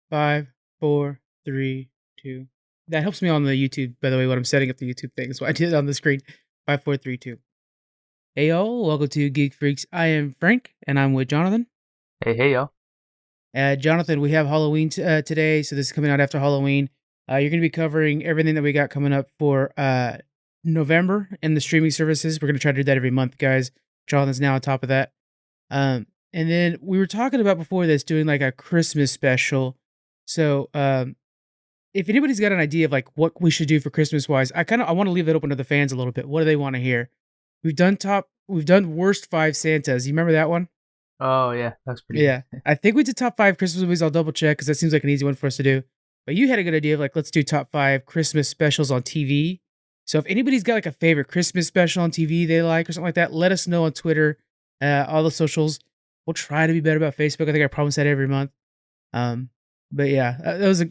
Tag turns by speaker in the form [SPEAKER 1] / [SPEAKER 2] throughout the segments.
[SPEAKER 1] Five, four, three, two. That helps me on the YouTube, by the way, when I'm setting up the YouTube thing. So I did it on the screen. Five, four, three, two. Hey y'all, welcome to Geek Freaks. I am Frank, and I'm with Jonathan.
[SPEAKER 2] Hey, y'all.
[SPEAKER 1] Jonathan, we have Halloween today, so this is coming out after Halloween. You're going to be covering everything that we got coming up for November and the streaming services. We're going to try to do that every month, guys. Jonathan's now on top of that. And then we were talking about before this doing like a Christmas special. So if anybody's got an idea of like what we should do for Christmas wise, I want to leave it open to the fans a little bit. What do they want to hear? We've done worst 5 Santas. You remember that one?
[SPEAKER 2] Oh, yeah, that's pretty
[SPEAKER 1] Yeah.
[SPEAKER 2] good.
[SPEAKER 1] I think we did top 5 Christmas movies. I'll double check because that seems like an easy one for us to do. But you had a good idea of like, let's do top 5 Christmas specials on TV. So if anybody's got like a favorite Christmas special on TV they like or something like that, let us know on Twitter, all the socials. We'll try to be better about Facebook. I think I promise that every month. But yeah,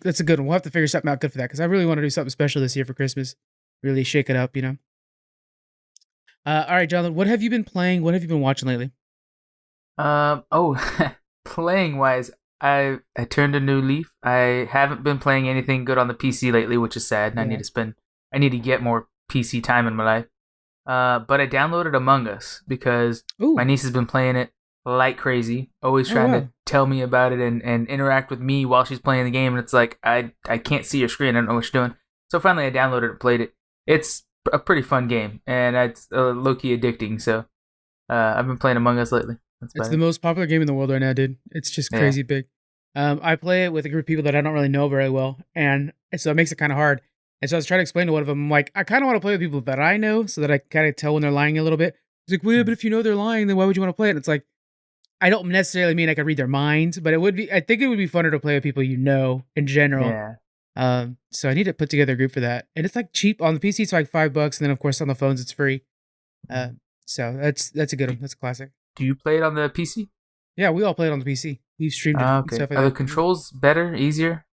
[SPEAKER 1] that's a good one. We'll have to figure something out good for that because I really want to do something special this year for Christmas. Really shake it up, you know. All right, Jonathan, what have you been playing? What have you been watching lately?
[SPEAKER 2] Oh, playing wise, I turned a new leaf. I haven't been playing anything good on the PC lately, which is sad. And
[SPEAKER 1] Yeah.
[SPEAKER 2] I need to get more PC time in my life. But I downloaded Among Us because
[SPEAKER 1] Ooh.
[SPEAKER 2] my niece has been playing it like crazy, always
[SPEAKER 1] Oh,
[SPEAKER 2] trying
[SPEAKER 1] wow.
[SPEAKER 2] to tell me about it and interact with me while she's playing the game. And it's like, I can't see your screen. I don't know what you're doing. So finally I downloaded it and played it. It's a pretty fun game, and it's low-key addicting. So I've been playing Among Us lately. That's
[SPEAKER 1] It's
[SPEAKER 2] about
[SPEAKER 1] the
[SPEAKER 2] it.
[SPEAKER 1] most popular game in the world right now, dude. It's just
[SPEAKER 2] Yeah.
[SPEAKER 1] crazy big. I play it with a group of people that I don't really know very well, and so it makes it kind of hard. And so I was trying to explain to one of them, I'm like, I kind of want to play with people that I know, so that I kind of tell when they're lying a little bit. He's like, well, yeah, but if you know they're lying, then why would you want to play it? And it's like, I don't necessarily mean I could read their minds, but it would be. I think it would be funner to play with people you know in general.
[SPEAKER 2] Yeah.
[SPEAKER 1] So I need to put together a group for that, and it's like cheap on the PC. It's like $5, and then of course on the phones it's free. Uh, so that's a good one. That's a classic.
[SPEAKER 2] Do you play it on the PC?
[SPEAKER 1] Yeah, we all play it on the PC. We streamed it and
[SPEAKER 2] Okay.
[SPEAKER 1] stuff like
[SPEAKER 2] Are the
[SPEAKER 1] that.
[SPEAKER 2] controls better, easier?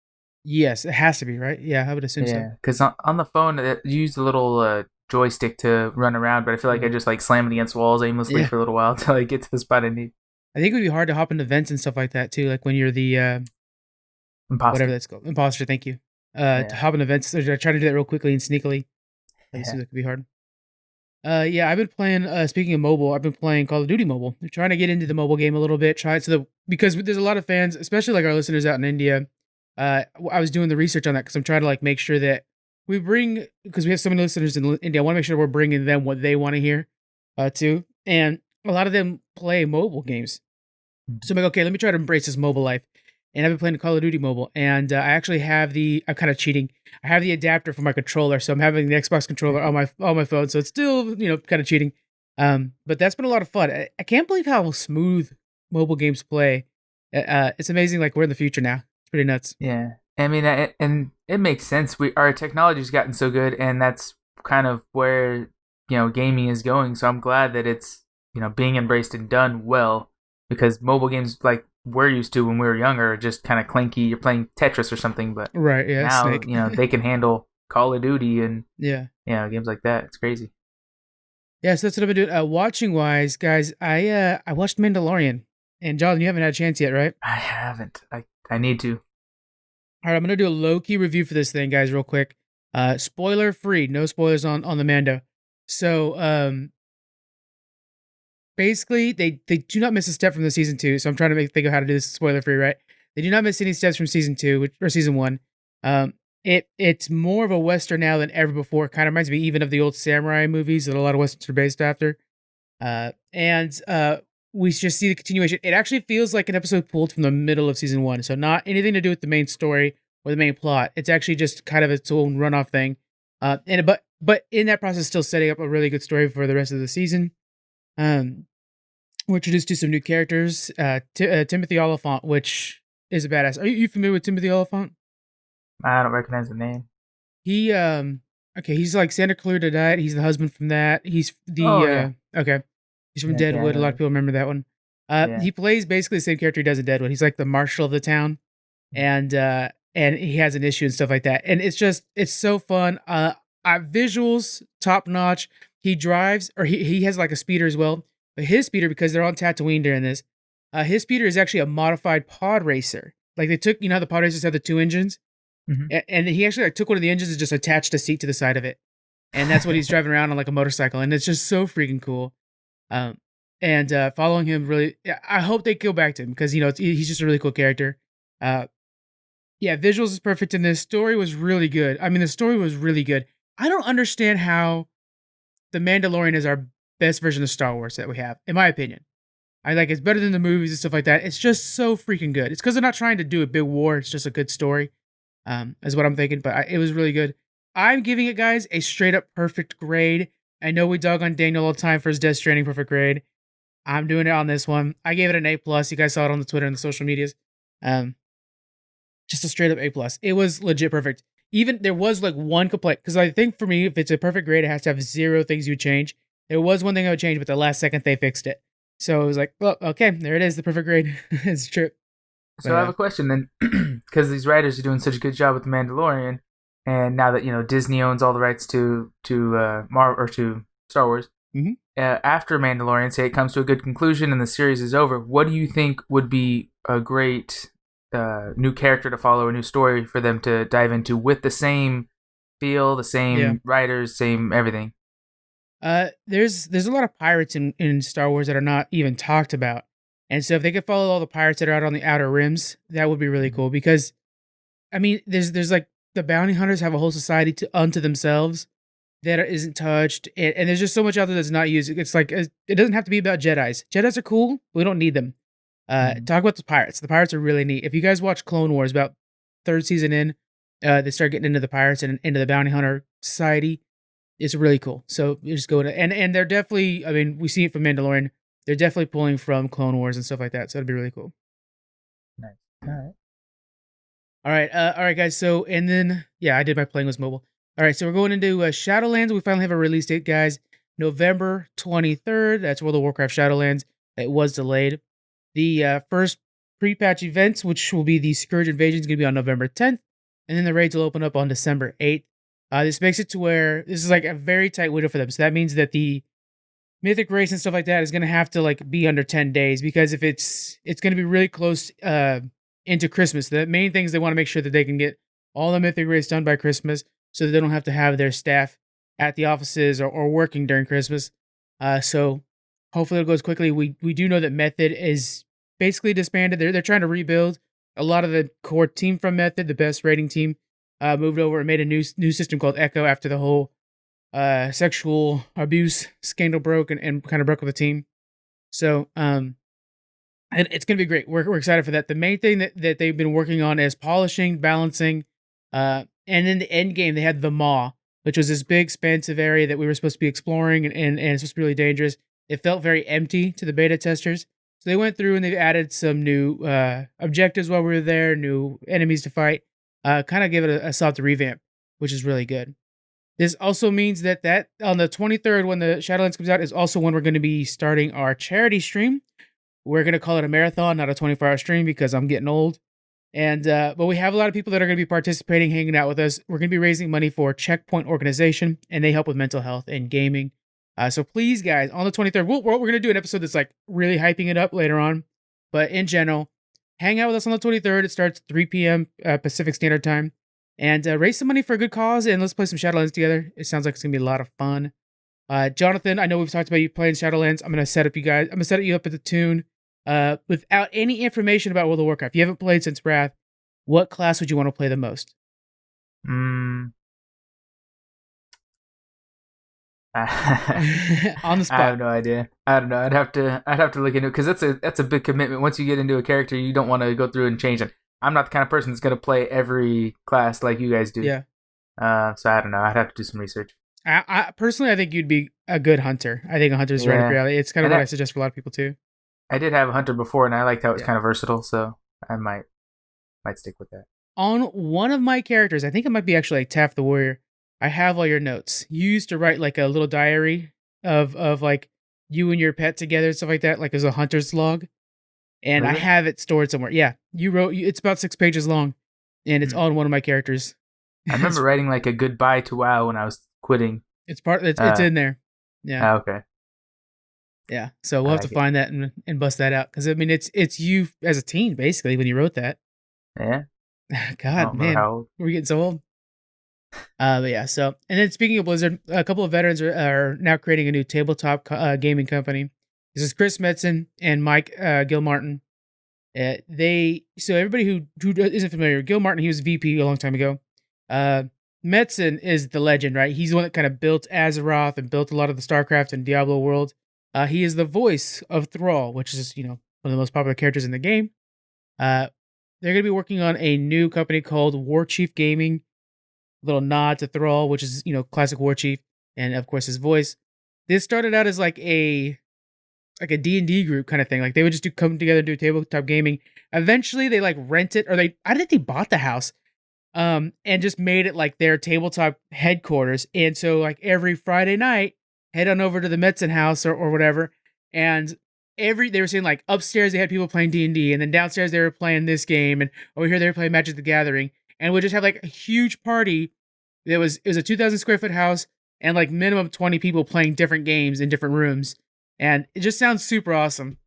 [SPEAKER 1] Yes, it has to be, right? Yeah, I would assume so.
[SPEAKER 2] Yeah. Because on the phone, you use the little joystick to run around, but I feel like I just like slam it against walls aimlessly
[SPEAKER 1] Yeah.
[SPEAKER 2] for a little while until I get to the spot I need.
[SPEAKER 1] I think it would be hard to hop into vents and stuff like that too. Like when you're the whatever
[SPEAKER 2] Imposter.
[SPEAKER 1] that's called, imposter. Thank you. To
[SPEAKER 2] Yeah.
[SPEAKER 1] hop into vents, I try to do that real quickly and sneakily. That
[SPEAKER 2] Yeah.
[SPEAKER 1] seems like it could be hard. Yeah, I've been playing. Speaking of mobile, I've been playing Call of Duty Mobile. I'm trying to get into the mobile game a little bit. Because there's a lot of fans, especially like our listeners out in India. I was doing the research on that because I'm trying to like make sure that because we have so many listeners in India. I want to make sure we're bringing them what they want to hear, too. And a lot of them play mobile games, so I'm like, okay, let me try to embrace this mobile life. And I've been playing Call of Duty Mobile, and I actually have I'm kind of cheating. I have the adapter for my controller, so I'm having the Xbox controller on my phone. So it's still, kind of cheating. But that's been a lot of fun. I can't believe how smooth mobile games play. It's amazing. Like we're in the future now. It's pretty nuts.
[SPEAKER 2] Yeah. I mean, and it makes sense. Our technology's gotten so good, and that's kind of where gaming is going. So I'm glad that it's being embraced and done well, because mobile games like we're used to when we were younger are just kind of clanky. You're playing Tetris or something, but
[SPEAKER 1] Right? Yeah.
[SPEAKER 2] now
[SPEAKER 1] Snake.
[SPEAKER 2] they can handle Call of Duty and
[SPEAKER 1] Yeah.
[SPEAKER 2] games like that. It's crazy.
[SPEAKER 1] Yeah. So that's what I've been doing. Watching wise, guys, I watched Mandalorian, and John, you haven't had a chance yet, right?
[SPEAKER 2] I haven't. I need to.
[SPEAKER 1] All right, I'm gonna do a low key review for this thing, guys, real quick. Spoiler free, no spoilers on the Mando. So, basically, they do not miss a step from the season 2. So I'm trying to think of how to do this spoiler free, right? They do not miss any steps from season 2 or season 1. It's more of a western now than ever before. Kind of reminds me even of the old samurai movies that a lot of westerns are based after. And we just see the continuation. It actually feels like an episode pulled from the middle of season 1, so not anything to do with the main story or the main plot. It's actually just kind of its own runoff thing. But in that process, still setting up a really good story for the rest of the season. We're introduced to some new characters. Timothy Oliphant, which is a badass. Are you familiar with Timothy Oliphant?
[SPEAKER 2] I don't recognize the name.
[SPEAKER 1] He okay, he's like Santa Clarita Diet. He's the husband from that. He's
[SPEAKER 2] Oh yeah.
[SPEAKER 1] okay. He's from
[SPEAKER 2] Yeah, I
[SPEAKER 1] Deadwood. A lot
[SPEAKER 2] know
[SPEAKER 1] of
[SPEAKER 2] that.
[SPEAKER 1] people remember that one.
[SPEAKER 2] Yeah.
[SPEAKER 1] He plays basically the same character he does in Deadwood. He's like the marshal of the town, and he has an issue and stuff like that. And it's so fun. Visuals top notch. He drives, or he has like a speeder as well. But his speeder, because they're on Tatooine during this, his speeder is actually a modified pod racer. Like they took, you know, how the pod racers had the 2 engines,
[SPEAKER 2] Mhm.
[SPEAKER 1] and he actually like took one of the engines and just attached a seat to the side of it, and that's what he's driving around on like a motorcycle, and it's just so freaking cool. Um, and following him really, I hope they go back to him because you know he's just a really cool character. Uh, yeah, visuals is perfect in this. Story was really good. I mean, the story was really good. I don't understand how the Mandalorian is our best version of Star Wars that we have, in my opinion. I like it's better than the movies and stuff like that. It's just so freaking good. It's because they're not trying to do a big war. It's just a good story, is what I'm thinking. But it was really good. I'm giving it, guys, a straight up perfect grade. I know we dog on Daniel all the time for his Death Stranding perfect grade. I'm doing it on this one. I gave it an A plus. You guys saw it on the Twitter and the social medias. Um, just a straight up A plus. It was legit perfect. Even there was like one complaint because I think for me, if it's a perfect grade, it has to have 0 things you would change. There was one thing I would change, but the last second they fixed it. So it was like, well, okay, there it is, the perfect grade. It's true.
[SPEAKER 2] So I have a question then, because these writers are doing such a good job with the Mandalorian, and now that you know Disney owns all the rights to Marvel or to Star Wars,
[SPEAKER 1] Mhm.
[SPEAKER 2] After Mandalorian, say it comes to a good conclusion and the series is over, what do you think would be a great new character to follow, a new story for them to dive into with the same feel, the same
[SPEAKER 1] Yeah.
[SPEAKER 2] writers, same everything?
[SPEAKER 1] There's a lot of pirates in Star Wars that are not even talked about, and so if they could follow all the pirates that are out on the outer rims, that would be really cool. Because I mean, there's like the bounty hunters have a whole society unto themselves that isn't touched, and there's just so much out there that's not used. It's like it doesn't have to be about Jedi's. Jedi's are cool. We don't need them.
[SPEAKER 2] Mhm.
[SPEAKER 1] Talk about the pirates. The pirates are really neat. If you guys watch Clone Wars, about third season in, they start getting into the pirates and into the bounty hunter society. It's really cool. So you just go to and they're definitely. I mean, we see it from Mandalorian. They're definitely pulling from Clone Wars and stuff like that. So it'd be really cool.
[SPEAKER 2] Nice. All right.
[SPEAKER 1] All right, guys. So and then yeah, I did my playing was mobile. All right, so we're going into Shadowlands. We finally have a release date, guys. November 23rd. That's World of Warcraft Shadowlands. It was delayed. The first pre-patch events, which will be the Scourge Invasion, is going to be on November 10th, and then the raids will open up on December 8th. This makes it to where this is like a very tight window for them. So that means that the Mythic race and stuff like that is going to have to like be under 10 days because if it's going to be really close into Christmas. The main thing is they want to make sure that they can get all the Mythic race done by Christmas so that they don't have to have their staff at the offices or working during Christmas. So hopefully it goes quickly. We do know that Method is basically disbanded. They're trying to rebuild. A lot of the core team from Method, the best rating team, moved over and made a new system called Echo after the whole sexual abuse scandal broke and kind of broke with the team. So and it's gonna be great. We're excited for that. The main thing that they've been working on is polishing, balancing, and in the end game they had the Maw, which was this big expansive area that we were supposed to be exploring and it's supposed to be really dangerous. It felt very empty to the beta testers. So they went through and they've added some new objectives while we were there, new enemies to fight, kind of give it a soft revamp, which is really good. This also means that on the 23rd, when the Shadowlands comes out, is also when we're going to be starting our charity stream. We're going to call it a marathon, not a 24-hour stream because I'm getting old. And but we have a lot of people that are going to be participating, hanging out with us. We're going to be raising money for Checkpoint Organization, and they help with mental health and gaming. So please, guys, on the 23rd, we're going to do an episode that's like really hyping it up later on. But in general, hang out with us on the 23rd. It starts 3 p.m. Pacific Standard Time. And raise some money for a good cause, and let's play some Shadowlands together. It sounds like it's going to be a lot of fun. Jonathan, I know we've talked about you playing Shadowlands. I'm going to set you up at the Toon. Without any information about World of Warcraft, you haven't played since Wrath. What class would you want to play the most?
[SPEAKER 2] Mm.
[SPEAKER 1] On the spot.
[SPEAKER 2] I have no idea. I don't know. I'd have to look into it because that's a big commitment. Once you get into a character, you don't want to go through and change it. I'm not the kind of person that's gonna play every class like you guys do.
[SPEAKER 1] Yeah.
[SPEAKER 2] So I don't know. I'd have to do some research.
[SPEAKER 1] I personally, I think you'd be a good hunter. I think a hunter is right up your alley. It's kind of what I suggest for a lot of people too.
[SPEAKER 2] I did have a hunter before, and I liked how it's kind of versatile. So I might stick with that.
[SPEAKER 1] On one of my characters, I think it might be actually like Taff the Warrior. I have all your notes. You used to write like a little diary of like you and your pet together and stuff like that, like as a hunter's log. And really? I have it stored somewhere. Yeah, you wrote. It's about 6 pages long, and it's on one of my characters.
[SPEAKER 2] I remember writing like a goodbye to WoW when I was quitting.
[SPEAKER 1] It's it's in there. Yeah.
[SPEAKER 2] Okay.
[SPEAKER 1] Yeah. So we'll have to find that and bust that out because I mean it's you as a teen basically when you wrote that.
[SPEAKER 2] Yeah, I
[SPEAKER 1] God,
[SPEAKER 2] don't remember
[SPEAKER 1] man,
[SPEAKER 2] how old.
[SPEAKER 1] we're getting so old. But yeah, so and then speaking of Blizzard, a couple of veterans are now creating a new tabletop gaming company. This is Chris Metzen and Mike Gilmartin. They so everybody who isn't familiar, Gil Martin, he was VP a long time ago. Uh, Metzen is the legend, right? He's the one that kind of built Azeroth and built a lot of the StarCraft and Diablo world. He is the voice of Thrall, which is one of the most popular characters in the game. Uh, they're going to be working on a new company called Warchief Gaming. Little nod to Thrall, which is classic Warchief, and of course his voice. This started out as like a D&D group kind of thing. Like they would just come together and do tabletop gaming. Eventually they like rent it, or I think they bought the house and just made it like their tabletop headquarters. And so like every Friday night, head on over to the Metzen house or whatever. And they were saying like upstairs they had people playing D&D, and then downstairs they were playing this game, and over here they were playing Magic the Gathering. And we just have like a huge party. It was a 2,000 square foot house, and like minimum 20 people playing different games in different rooms. And it just sounds super awesome.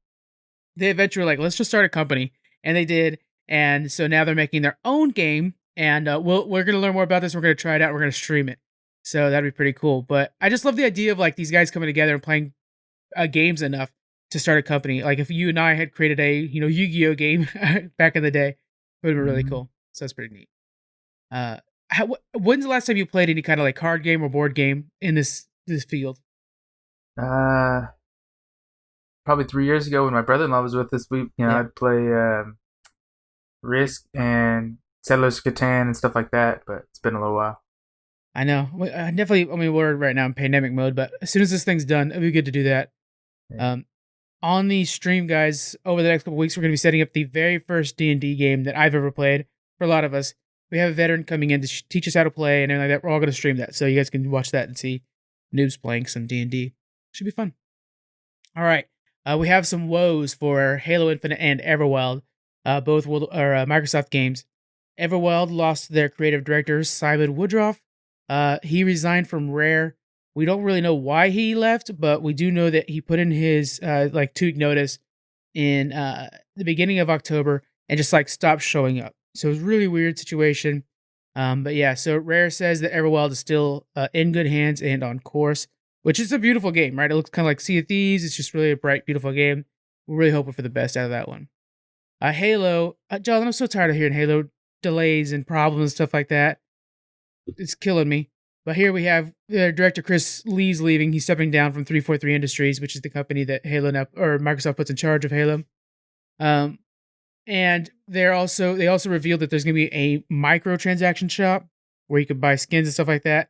[SPEAKER 1] They eventually were like, let's just start a company. And they did. And so now they're making their own game. And we're going to learn more about this. We're going to try it out. We're going to stream it. So that'd be pretty cool. But I just love the idea of like these guys coming together and playing games enough to start a company. Like if you and I had created a, Yu-Gi-Oh game back in the day, it would have been really cool. So that's pretty neat. When's the last time you played any kind of like card game or board game in this field?
[SPEAKER 2] Probably 3 years ago when my brother-in-law was with us. I'd play Risk and Settlers of Catan and stuff like that, but it's been a little while.
[SPEAKER 1] I know. We're right now in pandemic mode, but as soon as this thing's done, it'll be good to do that. Yeah. On the stream, guys, over the next couple weeks, we're going to be setting up the very first D&D game that I've ever played. For a lot of us, we have a veteran coming in to teach us how to play and everything like that. We're all going to stream that, so you guys can watch that and see noobs playing some D&D. Should be fun. All right. We have some woes for Halo Infinite and Everwild. Both are Microsoft games. Everwild lost their creative director, Simon Woodruff. He resigned from Rare. We don't really know why he left, but we do know that he put in his 2-week notice in the beginning of October and just stopped showing up. So it was a really weird situation. But yeah, so Rare says that Everwild is still in good hands and on course, which is a beautiful game, right? It looks kind of like Sea of Thieves. It's just really a bright, beautiful game. We're really hoping for the best out of that one. Halo, John, I'm so tired of hearing Halo delays and problems and stuff like that. It's killing me. But here we have director Chris Lee's leaving. He's stepping down from 343 Industries, which is the company that Microsoft puts in charge of Halo. And they also revealed that there's going to be a microtransaction shop where you can buy skins and stuff like that.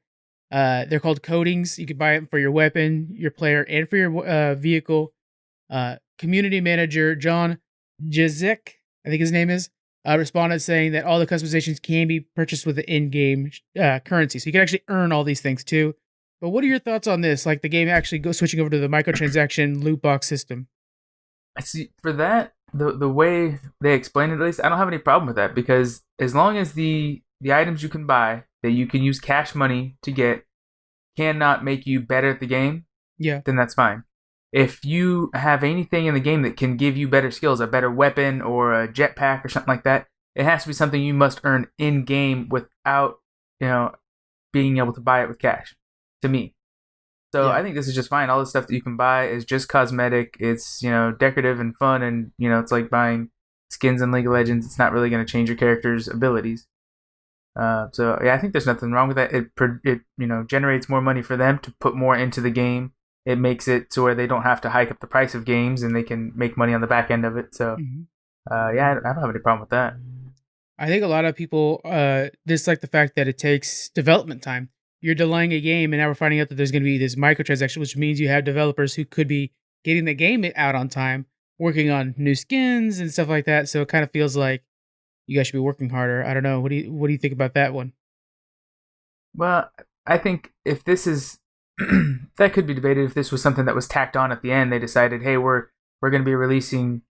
[SPEAKER 1] They're called coatings. You can buy them for your weapon, your player, and for your vehicle. Community manager John Jezek, I think his name is, responded saying that all the customizations can be purchased with the in-game currency. So you can actually earn all these things too. But what are your thoughts on this? Like the game actually switching over to the microtransaction loot box system?
[SPEAKER 2] I see. For that, the way they explain it, at least, I don't have any problem with that, because as long as the items you can buy that you can use cash money to get cannot make you better at the game, then that's fine. If you have anything in the game that can give you better skills, a better weapon or a jetpack or something like that, it has to be something you must earn in game without, being able to buy it with cash. To me, so I think this is just fine. All the stuff that you can buy is just cosmetic. It's decorative and fun, and it's like buying skins in League of Legends. It's not really going to change your character's abilities. So I think there's nothing wrong with that. It generates more money for them to put more into the game. It makes it to where they don't have to hike up the price of games, and they can make money on the back end of it. So, I don't have any problem with that.
[SPEAKER 1] I think a lot of people dislike the fact that it takes development time. You're delaying a game, and now we're finding out that there's going to be this microtransaction, which means you have developers who could be getting the game out on time, working on new skins and stuff like that. So it kind of feels like you guys should be working harder. I don't know. What do you think about that one?
[SPEAKER 2] Well, I think if this is that could be debated. If this was something that was tacked on at the end, they decided, hey, we're going to be releasing,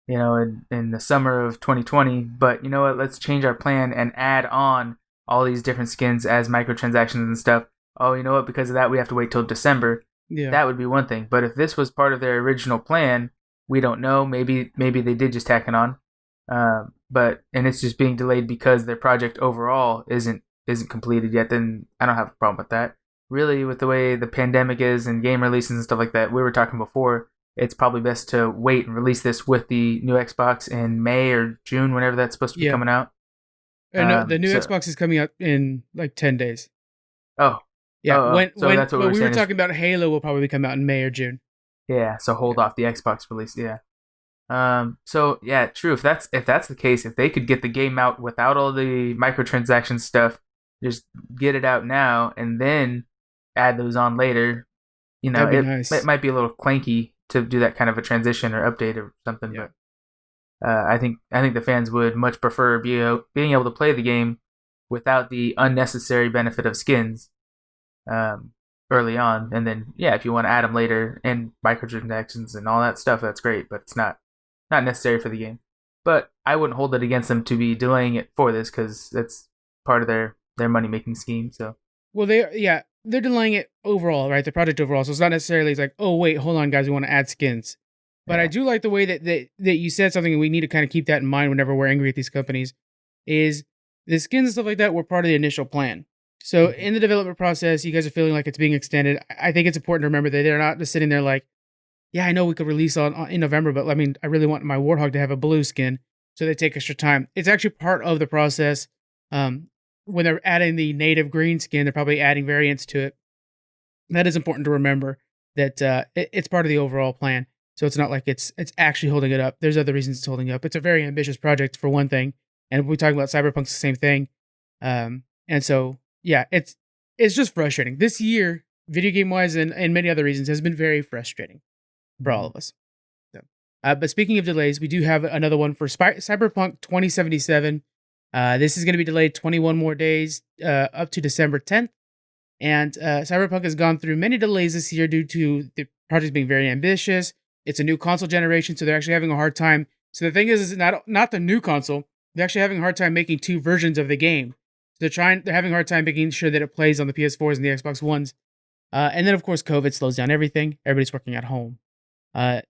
[SPEAKER 2] in the summer of 2020, but you know what? Let's change our plan and add on all these different skins as microtransactions and stuff. Oh, you know what? Because of that, we have to wait till December. Yeah. That would be one thing. But if this was part of their original plan, we don't know. Maybe they did just tack it on. and it's just being delayed because their project overall isn't completed yet, then I don't have a problem with that. Really, with the way the pandemic is and game releases and stuff like that, we were talking before, it's probably best to wait and release this with the new Xbox in May or June, whenever that's supposed to be
[SPEAKER 1] Yeah.
[SPEAKER 2] coming out.
[SPEAKER 1] No, the new
[SPEAKER 2] So
[SPEAKER 1] Xbox is coming out in like 10 days.
[SPEAKER 2] oh
[SPEAKER 1] Yeah,
[SPEAKER 2] so that's what we
[SPEAKER 1] but
[SPEAKER 2] were
[SPEAKER 1] we were
[SPEAKER 2] saying is
[SPEAKER 1] talking about Halo will probably come out in May or June.
[SPEAKER 2] yeah. So
[SPEAKER 1] Yeah.
[SPEAKER 2] hold off the Xbox release. Yeah. So yeah, true. If that's the case, if they could get the game out without all the microtransaction stuff, just get it out now and then add those on later.
[SPEAKER 1] That'd be
[SPEAKER 2] It
[SPEAKER 1] nice.
[SPEAKER 2] might be a little clanky to do that kind of a transition or update or something,
[SPEAKER 1] Yeah.
[SPEAKER 2] but I think the fans would much prefer being able to play the game without the unnecessary benefit of skins um, early on, and then yeah, if you want to add them later and microtransactions and all that stuff, that's great, but it's not necessary for the game. But I wouldn't hold it against them to be delaying it for this because that's part of their money making scheme. So
[SPEAKER 1] Well, they're delaying it overall, right? The project overall. So it's not necessarily it's like, oh wait, hold on, guys, we want to add skins. But I
[SPEAKER 2] yeah.
[SPEAKER 1] do like the way that you said something, and we need to kind of keep that in mind whenever we're angry at these companies. Is the skins and stuff like that were part of the initial plan. So
[SPEAKER 2] Mhm.
[SPEAKER 1] in the development process, you guys are feeling like it's being extended. I think it's important to remember that they're not just sitting there like, yeah, I know we could release on in November, but I mean, I really want my Warthog to have a blue skin, so they take extra time. It's actually part of the process. Um, when they're adding the native green skin, they're probably adding variants to it. That is important to remember that it's part of the overall plan. So it's not like it's actually holding it up. There's other reasons it's holding up. It's a very ambitious project for one thing, and if we talk about Cyberpunk's the same thing. And so yeah, it's just frustrating. This year, video game wise and many other reasons, has been very frustrating for all
[SPEAKER 2] Mhm.
[SPEAKER 1] of us. So, but speaking of delays, we do have another one for Cyberpunk 2077. This is going to be delayed 21 more days, up to December 10th. And Cyberpunk has gone through many delays this year due to the project being very ambitious. It's a new console generation, so they're actually having a hard time. So the thing is not the new console. They're actually having a hard time making two versions of the game. They're having a hard time making sure that it plays on the PS4s and the Xbox Ones. And then of course COVID slows down everything. Everybody's working at home. Uh,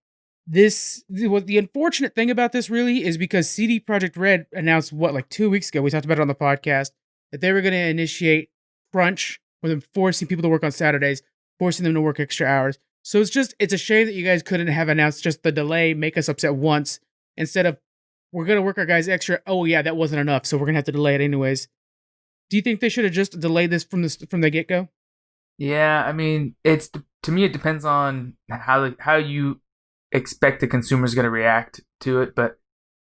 [SPEAKER 1] what the unfortunate thing about this really is because CD Projekt Red announced what like 2 weeks ago. We talked about it on the podcast that they were going to initiate crunch with them forcing people to work on Saturdays, forcing them to work extra hours. So it's a shame that you guys couldn't have announced just the delay, make us upset once instead of we're going to work our guys extra. Oh yeah, that wasn't enough, so we're going to have to delay it anyways. Do you think they should have just delayed this from the get go?
[SPEAKER 2] Yeah, I mean, it's to me it depends on how you expect the consumer's going to react to it. But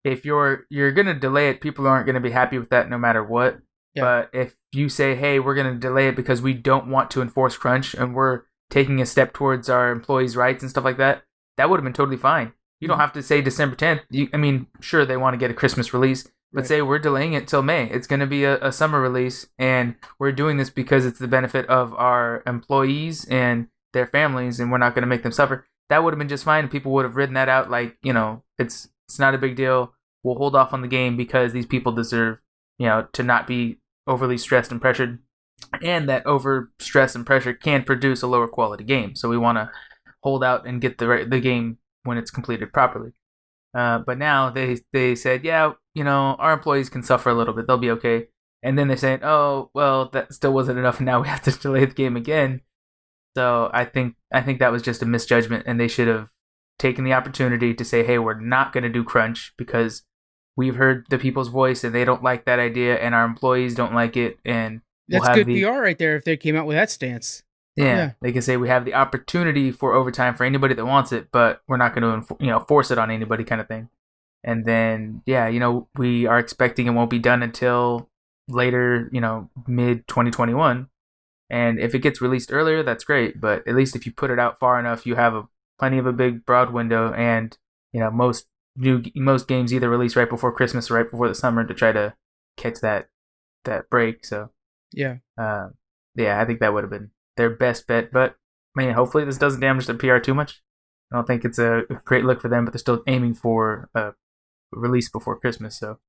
[SPEAKER 2] if you're going to delay it, people aren't going to be happy with that no matter what.
[SPEAKER 1] Yeah,
[SPEAKER 2] But if you say, hey, we're going to delay it because we don't want to enforce crunch and we're taking a step towards our employees' rights and stuff like that, that would have been totally fine. You don't
[SPEAKER 1] hmm,
[SPEAKER 2] have to say December 10th. I mean, sure, they want to get a Christmas release, but
[SPEAKER 1] right.
[SPEAKER 2] say we're delaying it till May. It's going to be a summer release, and we're doing this because it's the benefit of our employees and their families, and we're not going to make them suffer. That would have been just fine. People would have written that out like, it's not a big deal. We'll hold off on the game because these people deserve, to not be overly stressed and pressured, and that over stress and pressure can produce a lower quality game. So we want to hold out and get the game when it's completed properly. But now they said, yeah, our employees can suffer a little bit; they'll be okay. And then they're saying, oh, well, that still wasn't enough. Now we have to delay the game again. So I think that was just a misjudgment, and they should have taken the opportunity to say, hey, we're not going to do crunch because we've heard the people's voice and they don't like that idea, and our employees don't like it, and we'll
[SPEAKER 1] That's
[SPEAKER 2] have
[SPEAKER 1] good
[SPEAKER 2] the
[SPEAKER 1] PR right there if they came out with that stance.
[SPEAKER 2] yeah,
[SPEAKER 1] Yeah,
[SPEAKER 2] they can say we have the opportunity for overtime for anybody that wants it, but we're not going to force it on anybody, kind of thing. And then yeah, we are expecting it won't be done until later, mid 2021. And if it gets released earlier, that's great. But at least if you put it out far enough, you have plenty of a big broad window. And most games either release right before Christmas or right before the summer to try to catch that break. So
[SPEAKER 1] yeah.
[SPEAKER 2] uh, yeah, I think that would have been their best bet. But I mean, hopefully this doesn't damage the PR too much. I don't think it's a great look for them, but they're still aiming for a release before Christmas. So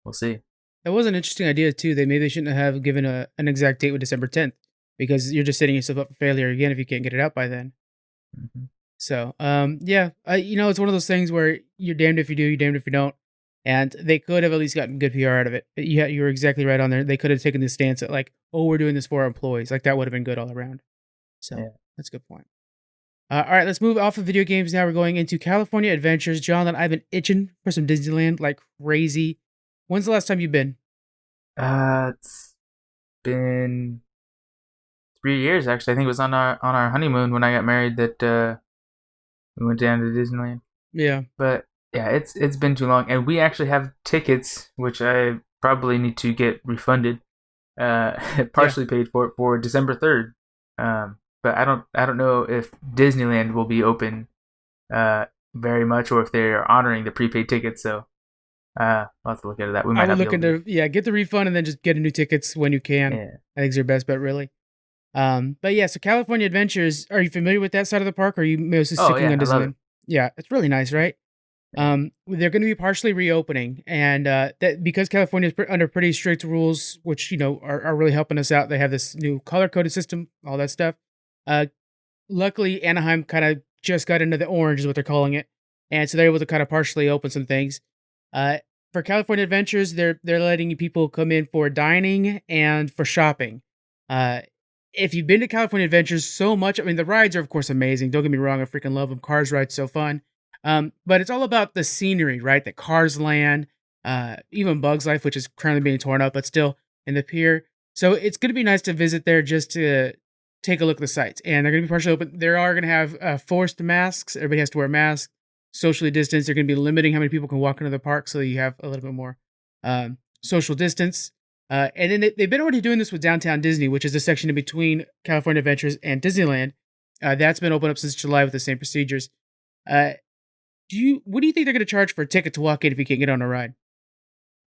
[SPEAKER 2] we'll see.
[SPEAKER 1] That was an interesting idea too. They shouldn't have given an exact date with December 10th because you're just setting yourself up for failure again if you can't get it out by then.
[SPEAKER 2] Mm-hmm.
[SPEAKER 1] So, yeah, it's one of those things where you're damned if you do, you're damned if you don't. And they could have at least gotten good PR out of it. Yeah, you were exactly right on there. They could have taken this stance at like, oh, we're doing this for our employees. Like that would have been good all around. So
[SPEAKER 2] Yeah.
[SPEAKER 1] that's a good point. All right, let's move off of video games now. We're going into California Adventures. Jonathan, I've been itching for some Disneyland like crazy. When's the last time you've been?
[SPEAKER 2] It's been 3 years actually. I think it was on our honeymoon when I got married that we went down to Disneyland.
[SPEAKER 1] Yeah.
[SPEAKER 2] But yeah, it's been too long, and we actually have tickets, which I probably need to get refunded, partially paid for December 3rd. But I don't know if Disneyland will be open very much, or if they're honoring the prepaid tickets. So I'll have to look into that. We
[SPEAKER 1] I
[SPEAKER 2] might
[SPEAKER 1] would
[SPEAKER 2] not be
[SPEAKER 1] look
[SPEAKER 2] able to.
[SPEAKER 1] into get the refund and then just get a new tickets when you can.
[SPEAKER 2] Yeah.
[SPEAKER 1] I think it's your best bet, really. But yeah, so California Adventures. Are you familiar with that side of the park, or are you mostly
[SPEAKER 2] Oh
[SPEAKER 1] sticking
[SPEAKER 2] yeah,
[SPEAKER 1] on
[SPEAKER 2] I love it.
[SPEAKER 1] Disneyland? Yeah, it's really nice, right? They're going to be partially reopening, and that because California is under pretty strict rules, which are really helping us out. They have this new color coded system, all that stuff. Uh, Luckily, Anaheim kind of just got into the orange, is what they're calling it, and so they're able to kind of partially open some things. Uh, for California Adventures, they're letting people come in for dining and for shopping. Uh, if you've been to California Adventures so much, I mean, the rides are of course amazing. Don't get me wrong, I freaking love them. Cars ride's so fun. But it's all about the scenery, right? The Cars Land, even Bugs Life, which is currently being torn up, but still in the pier. So it's going to be nice to visit there just to take a look at the sites. And they're going to be partially open. They are going to have forced masks. Everybody has to wear masks, socially distanced. They're going to be limiting how many people can walk into the park, so you have a little bit more social distance. And then they've been already doing this with Downtown Disney, which is the section in between California Adventures and Disneyland. That's been open up since July with the same procedures. What do you think they're going to charge for a ticket to walk in if you can't get on a ride?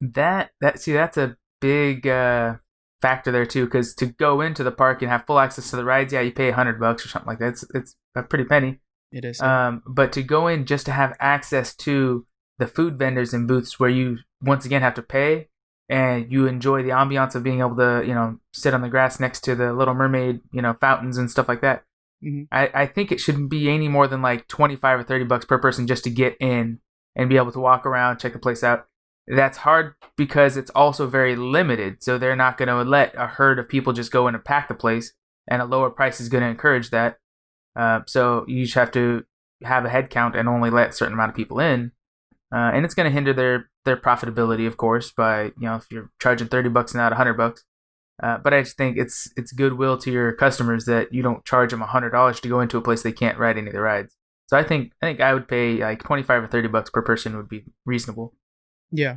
[SPEAKER 2] That's a big factor there too, because to go into the park and have full access to the rides, yeah, you pay $100 or something like that. It's a pretty penny.
[SPEAKER 1] It is. Yeah.
[SPEAKER 2] But to go in just to have access to the food vendors and booths where you once again have to pay, and you enjoy the ambiance of being able to sit on the grass next to the Little Mermaid fountains and stuff like that.
[SPEAKER 1] Mm-hmm.
[SPEAKER 2] I think it shouldn't be any more than like 25 or $30 per person just to get in and be able to walk around, check the place out. That's hard because it's also very limited. So they're not going to let a herd of people just go in and pack the place, and a lower price is going to encourage that. So you just have to have a head count and only let a certain amount of people in. And it's going to hinder their profitability, of course, by if you're charging $30 and not $100. But I just think it's goodwill to your customers that you don't charge them $100 to go into a place they can't ride any of the rides. So I think I would pay like 25 or $30 per person would be reasonable.
[SPEAKER 1] Yeah.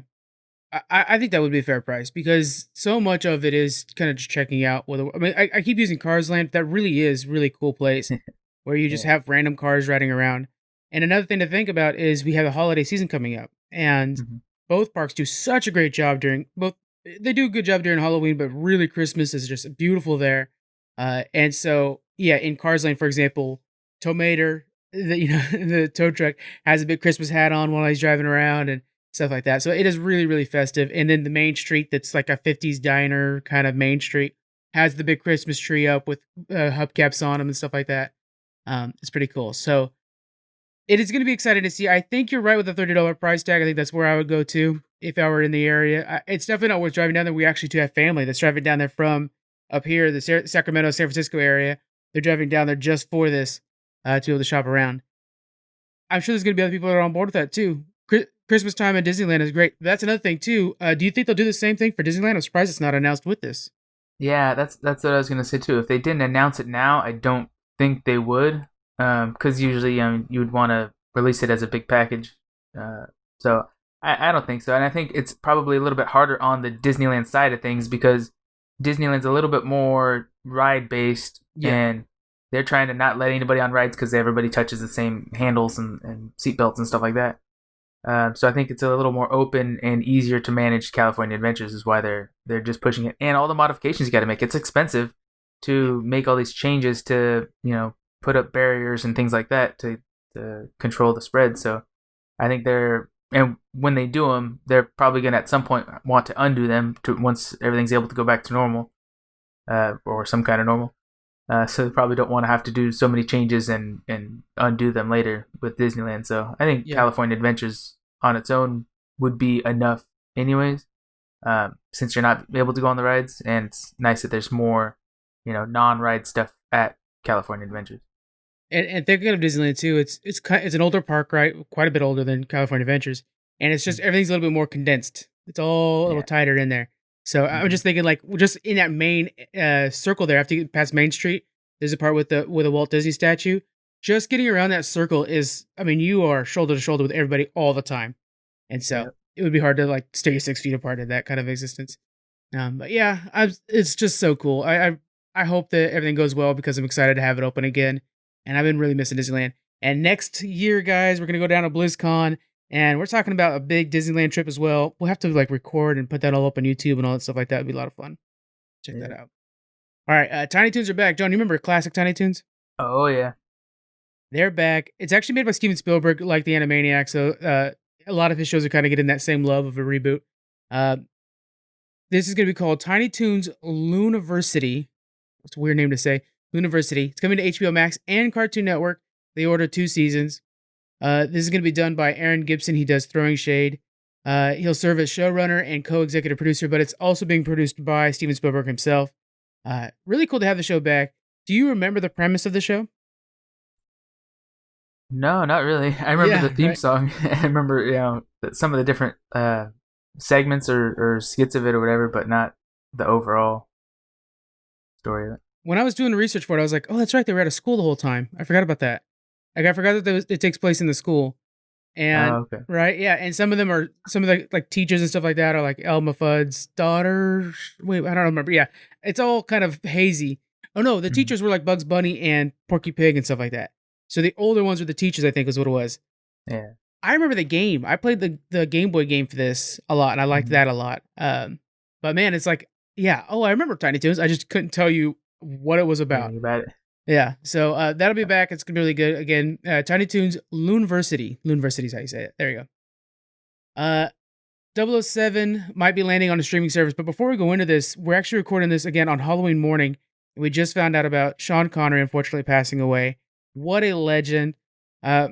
[SPEAKER 1] I think that would be a fair price because so much of it is kind of just checking out. I keep using Cars Land. That really is really cool place where you just
[SPEAKER 2] Yeah.
[SPEAKER 1] have random cars riding around. And another thing to think about is we have the holiday season coming up, and
[SPEAKER 2] Mm-hmm.
[SPEAKER 1] both parks do such a great job during both. They do a good job during Halloween, but really Christmas is just beautiful there. And so yeah, in Cars Lane, for example, Tomater, the tow truck has a big Christmas hat on while he's driving around and stuff like that. So it is really, really festive. And then the main street that's like a 50s diner kind of main street has the big Christmas tree up with hubcaps on them and stuff like that. It's pretty cool. So it is going to be exciting to see. I think you're right with the $30 price tag. I think that's where I would go to if I were in the area. It's definitely not worth driving down there. We actually do have family that's driving down there from up here, the Sacramento, San Francisco area. They're driving down there just for this to be able to shop around. I'm sure there's going to be other people that are on board with that too. Christmas time at Disneyland is great. That's another thing too. Do you think they'll do the same thing for Disneyland? I'm surprised it's not announced with this.
[SPEAKER 2] Yeah, that's what I was gonna say too. If they didn't announce it now, I don't think they would, because usually you would want to release it as a big package. So I don't think so, and I think it's probably a little bit harder on the Disneyland side of things because Disneyland's a little bit more ride based, and they're trying to not let anybody on rides because everybody touches the same handles and seatbelts and stuff like that. So I think it's a little more open and easier to manage. California Adventures is why they're just pushing it, and all the modifications you got to make. It's expensive to make all these changes to put up barriers and things like that to control the spread. So I think and when they do them, they're probably gonna at some point want to undo them once everything's able to go back to normal, or some kind of normal. So they probably don't want to have to do so many changes and undo them later with Disneyland. So I think California Adventures on its own would be enough, anyways. Since you're not able to go on the rides, and it's nice that there's more, non-ride stuff at California Adventures.
[SPEAKER 1] And thinking of Disneyland too, it's an older park, right? Quite a bit older than California Adventures, and it's just everything's a little bit more condensed. It's all a little
[SPEAKER 2] Yeah.
[SPEAKER 1] tighter in there. So I'm
[SPEAKER 2] Hmm.
[SPEAKER 1] just thinking, like, just in that main circle there, after you get past Main Street, there's a part with the Walt Disney statue. Just getting around that circle is, I mean, you are shoulder to shoulder with everybody all the time, and so
[SPEAKER 2] Yeah.
[SPEAKER 1] it would be hard to like stay 6 feet apart in that kind of existence. But yeah, it's just so cool. I hope that everything goes well because I'm excited to have it open again, and I've been really missing Disneyland. And next year, guys, we're gonna go down to BlizzCon, and we're talking about a big Disneyland trip as well. We'll have to like record and put that all up on YouTube and all that stuff like that. It'd be a lot of fun. Check that
[SPEAKER 2] Yeah.
[SPEAKER 1] out. All right, Tiny Toons are back. John, you remember classic Tiny Toons?
[SPEAKER 2] Oh yeah.
[SPEAKER 1] They're back. It's actually made by Steven Spielberg, like the Animaniacs. So a lot of his shows are kind of getting that same love of a reboot. Uh, this is going to be called Tiny Toons Looniversity. It's a weird name to say. Looniversity. It's coming to HBO Max and Cartoon Network. They ordered 2 seasons. This is going to be done by Aaron Gibson. He does Throwing Shade. He'll serve as showrunner and co-executive producer, but it's also being produced by Steven Spielberg himself. Really cool to have the show back. Do you remember the premise of the show?
[SPEAKER 2] No, not really. I remember
[SPEAKER 1] Yeah,
[SPEAKER 2] the theme
[SPEAKER 1] right.
[SPEAKER 2] song. I remember, some of the different segments or skits of it or whatever, but not the overall story of it.
[SPEAKER 1] When I was doing the research for it, I was like, "Oh, that's right. They were at a school the whole time. I forgot about that. Like, I forgot that it takes place in the school." And
[SPEAKER 2] Oh, okay.
[SPEAKER 1] right, yeah, and some of the like teachers and stuff like that are like Elma Fudd's daughter. Wait, I don't remember. Yeah, it's all kind of hazy. Oh no, the
[SPEAKER 2] Mhm.
[SPEAKER 1] teachers were like Bugs Bunny and Porky Pig and stuff like that. So the older ones were the teachers, I think, is what it was.
[SPEAKER 2] Yeah.
[SPEAKER 1] I remember the game. I played the Game Boy game for this a lot, and I liked
[SPEAKER 2] Mhm.
[SPEAKER 1] that a lot. But man, it's like, yeah. Oh, I remember Tiny Toons. I just couldn't tell you what it was about.
[SPEAKER 2] Anything about it?
[SPEAKER 1] Yeah, so that'll be back. It's gonna be really good. Again, Tiny Toons Loonversity. Loonversity is how you say it. There you go. 007 might be landing on a streaming service, but before we go into this, we're actually recording this again on Halloween morning. We just found out about Sean Connery unfortunately passing away. What a legend. Uh,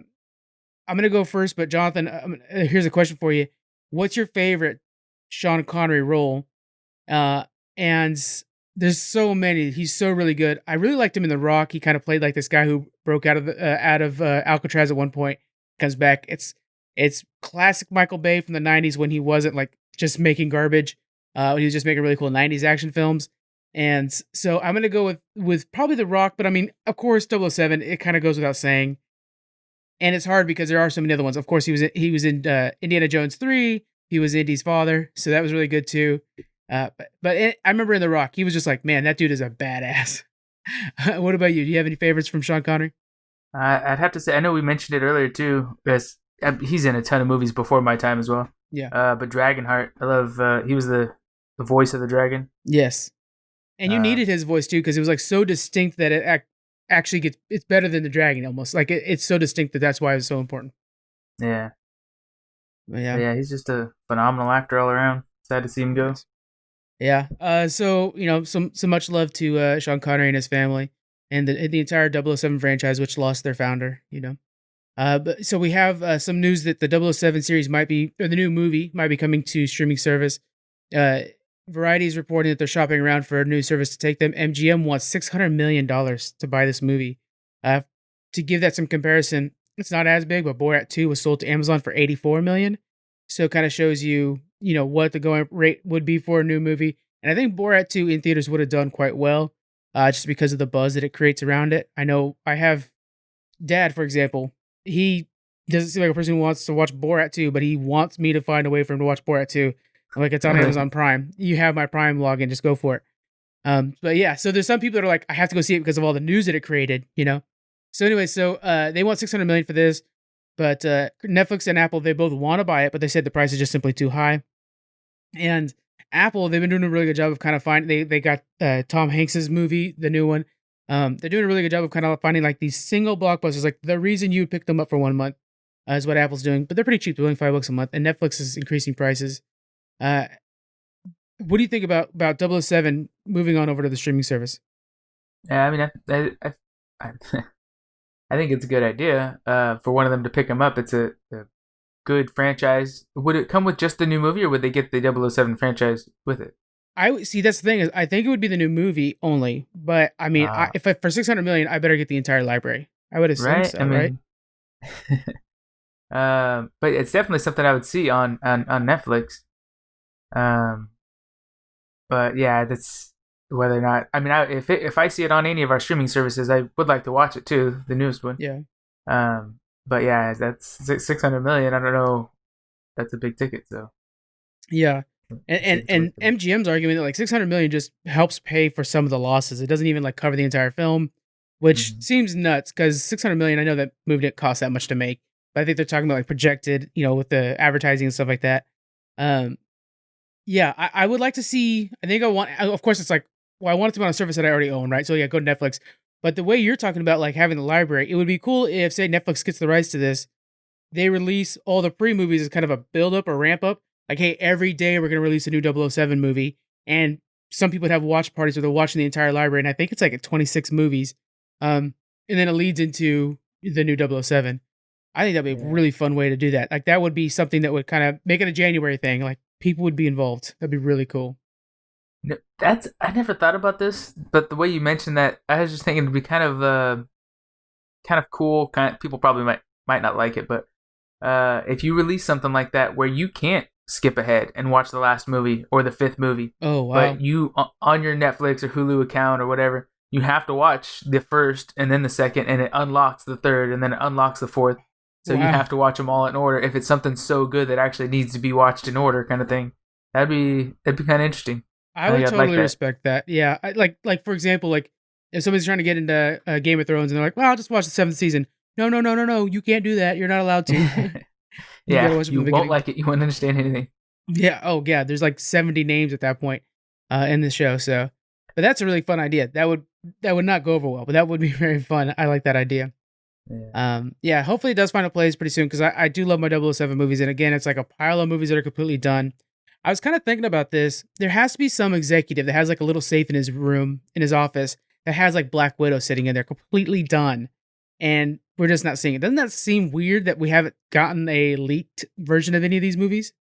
[SPEAKER 1] I'm gonna go first, but Jonathan, here's a question for you. What's your favorite Sean Connery role? Uh, and there's so many. He's so really good. I really liked him in The Rock. He kind of played like this guy who broke out of Alcatraz at one point. Comes back. It's classic Michael Bay from the '90s when he wasn't like just making garbage. When he was just making really cool '90s action films. And so I'm gonna go with probably The Rock, but I mean, of course, 007. It kind of goes without saying. And it's hard because there are so many other ones. Of course, he was in Indiana Jones 3. He was Indy's father, so that was really good too. I remember in The Rock, he was just like, man, that dude is a badass. What about you? Do you have any favorites from Sean Connery?
[SPEAKER 2] I'd have to say, I know we mentioned it earlier too, because he's in a ton of movies before my time as well.
[SPEAKER 1] Yeah.
[SPEAKER 2] But Dragonheart, I love. He was the voice of the dragon.
[SPEAKER 1] Yes. And you
[SPEAKER 2] Uh,
[SPEAKER 1] needed his voice too because it was like so distinct that actually it's better than the dragon almost. Like it's so distinct that that's why it's so important.
[SPEAKER 2] yeah,
[SPEAKER 1] But
[SPEAKER 2] but
[SPEAKER 1] yeah.
[SPEAKER 2] yeah, he's just a phenomenal actor all around. Sad to see him go.
[SPEAKER 1] Yes. Yeah. So so much love to Sean Connery and his family, and the entire 007 franchise, which lost their founder. But so we have some news that the 007 series might be, or the new movie might be coming to streaming service. Uh, Variety is reporting that they're shopping around for a new service to take them. MGM wants $600 million to buy this movie. Uh, to give that some comparison, it's not as big, but Borat 2 was sold to Amazon for 84 million. So it kind of shows you, what the going rate would be for a new movie. And I think Borat 2 in theaters would have done quite well, just because of the buzz that it creates around it. I know I have dad, for example. He doesn't seem like a person who wants to watch Borat 2, but he wants me to find a way for him to watch Borat 2. I'm like, it's on
[SPEAKER 2] Really?
[SPEAKER 1] Amazon Prime. You have my Prime login, just go for it. But yeah, so there's some people that are like, I have to go see it because of all the news that it created. So anyway, they want 600 million for this, but Netflix and Apple, they both want to buy it, but they said the price is just simply too high. And Apple, they've been doing a really good job of kind of finding. They got Tom Hanks's movie, the new one. They're doing a really good job of kind of finding like these single blockbusters. Like the reason you would pick them up for 1 month is what Apple's doing, but they're pretty cheap. They're only $5 a month, and Netflix is increasing prices. Uh, what do you think about 007 moving on over to the streaming service?
[SPEAKER 2] Yeah, I mean, I, I think it's a good idea. For one of them to pick him up, it's a good franchise, would it come with just the new movie, or would they get the 007 franchise with it?
[SPEAKER 1] I see. That's the thing is, I think it would be the new movie only. But I mean,
[SPEAKER 2] Ah,
[SPEAKER 1] if for 600 million, I better get the entire library. I would assume
[SPEAKER 2] right. I
[SPEAKER 1] so, right?
[SPEAKER 2] mean, but it's definitely something I would see on Netflix. Um, but yeah, that's whether or not. I mean, if I see it on any of our streaming services, I would like to watch it too, the newest one.
[SPEAKER 1] Yeah.
[SPEAKER 2] But yeah, that's 600 million. I don't know. That's a big ticket, so
[SPEAKER 1] Yeah.
[SPEAKER 2] see if it's worth
[SPEAKER 1] And
[SPEAKER 2] it.
[SPEAKER 1] MGM's argument that like 600 million just helps pay for some of the losses. It doesn't even like cover the entire film, which
[SPEAKER 2] Mhm.
[SPEAKER 1] seems nuts because 600 million. I know that movie didn't cost that much to make, but I think they're talking about like projected, with the advertising and stuff like that. Um, yeah, I would like to see. I think I want. Of course, it's like, well, I want it to be on a service that I already own, right? So yeah, go to Netflix. But the way you're talking about like having the library, it would be cool if say Netflix gets the rights to this, they release all the pre movies as kind of a build up or ramp up. Like, hey, every day we're going to release a new 007 movie. And some people have watch parties where they're watching the entire library. And I think it's like at 26 movies. And then it leads into the new 007. I think that'd be a
[SPEAKER 2] Yeah.
[SPEAKER 1] really fun way to do that. Like, that would be something that would kind of make it a January thing. Like, people would be involved. That'd be really cool.
[SPEAKER 2] No, that's I never thought about this, but the way you mentioned that, I was just thinking it'd be kind of cool. Kind of, people probably might not like it, but if you release something like that where you can't skip ahead and watch the last movie or the fifth movie,
[SPEAKER 1] Oh,
[SPEAKER 2] but
[SPEAKER 1] wow.
[SPEAKER 2] you on your Netflix or Hulu account or whatever, you have to watch the first and then the second, and it unlocks the third, and then it unlocks the fourth. So you
[SPEAKER 1] Wow.
[SPEAKER 2] have to watch them all in order. If it's something so good that actually needs to be watched in order, kind of thing, that'd be kind of interesting.
[SPEAKER 1] I
[SPEAKER 2] I think
[SPEAKER 1] would
[SPEAKER 2] I'd like
[SPEAKER 1] totally
[SPEAKER 2] that.
[SPEAKER 1] respect that. Yeah, like for example, like if somebody's trying to get into Game of Thrones and they're like, "Well, I'll just watch the seventh season." No, no, no, no, no. You can't do that. You're not allowed to. You got
[SPEAKER 2] Yeah,
[SPEAKER 1] to watch it from
[SPEAKER 2] you
[SPEAKER 1] the
[SPEAKER 2] won't
[SPEAKER 1] beginning.
[SPEAKER 2] like it. You won't understand anything.
[SPEAKER 1] Yeah. Oh, yeah. There's like 70 names at that point in the show. So, but that's a really fun idea. That would not go over well, but that would be very fun. I like that idea.
[SPEAKER 2] Yeah.
[SPEAKER 1] Yeah. Hopefully, it does find a place pretty soon because I do love my 007 movies, and again, it's like a pile of movies that are completely done. I was kind of thinking about this. There has to be some executive that has like a little safe in his room in his office that has like Black Widow sitting in there, completely done, and we're just not seeing it. Doesn't that seem weird that we haven't gotten a leaked version of any of these movies?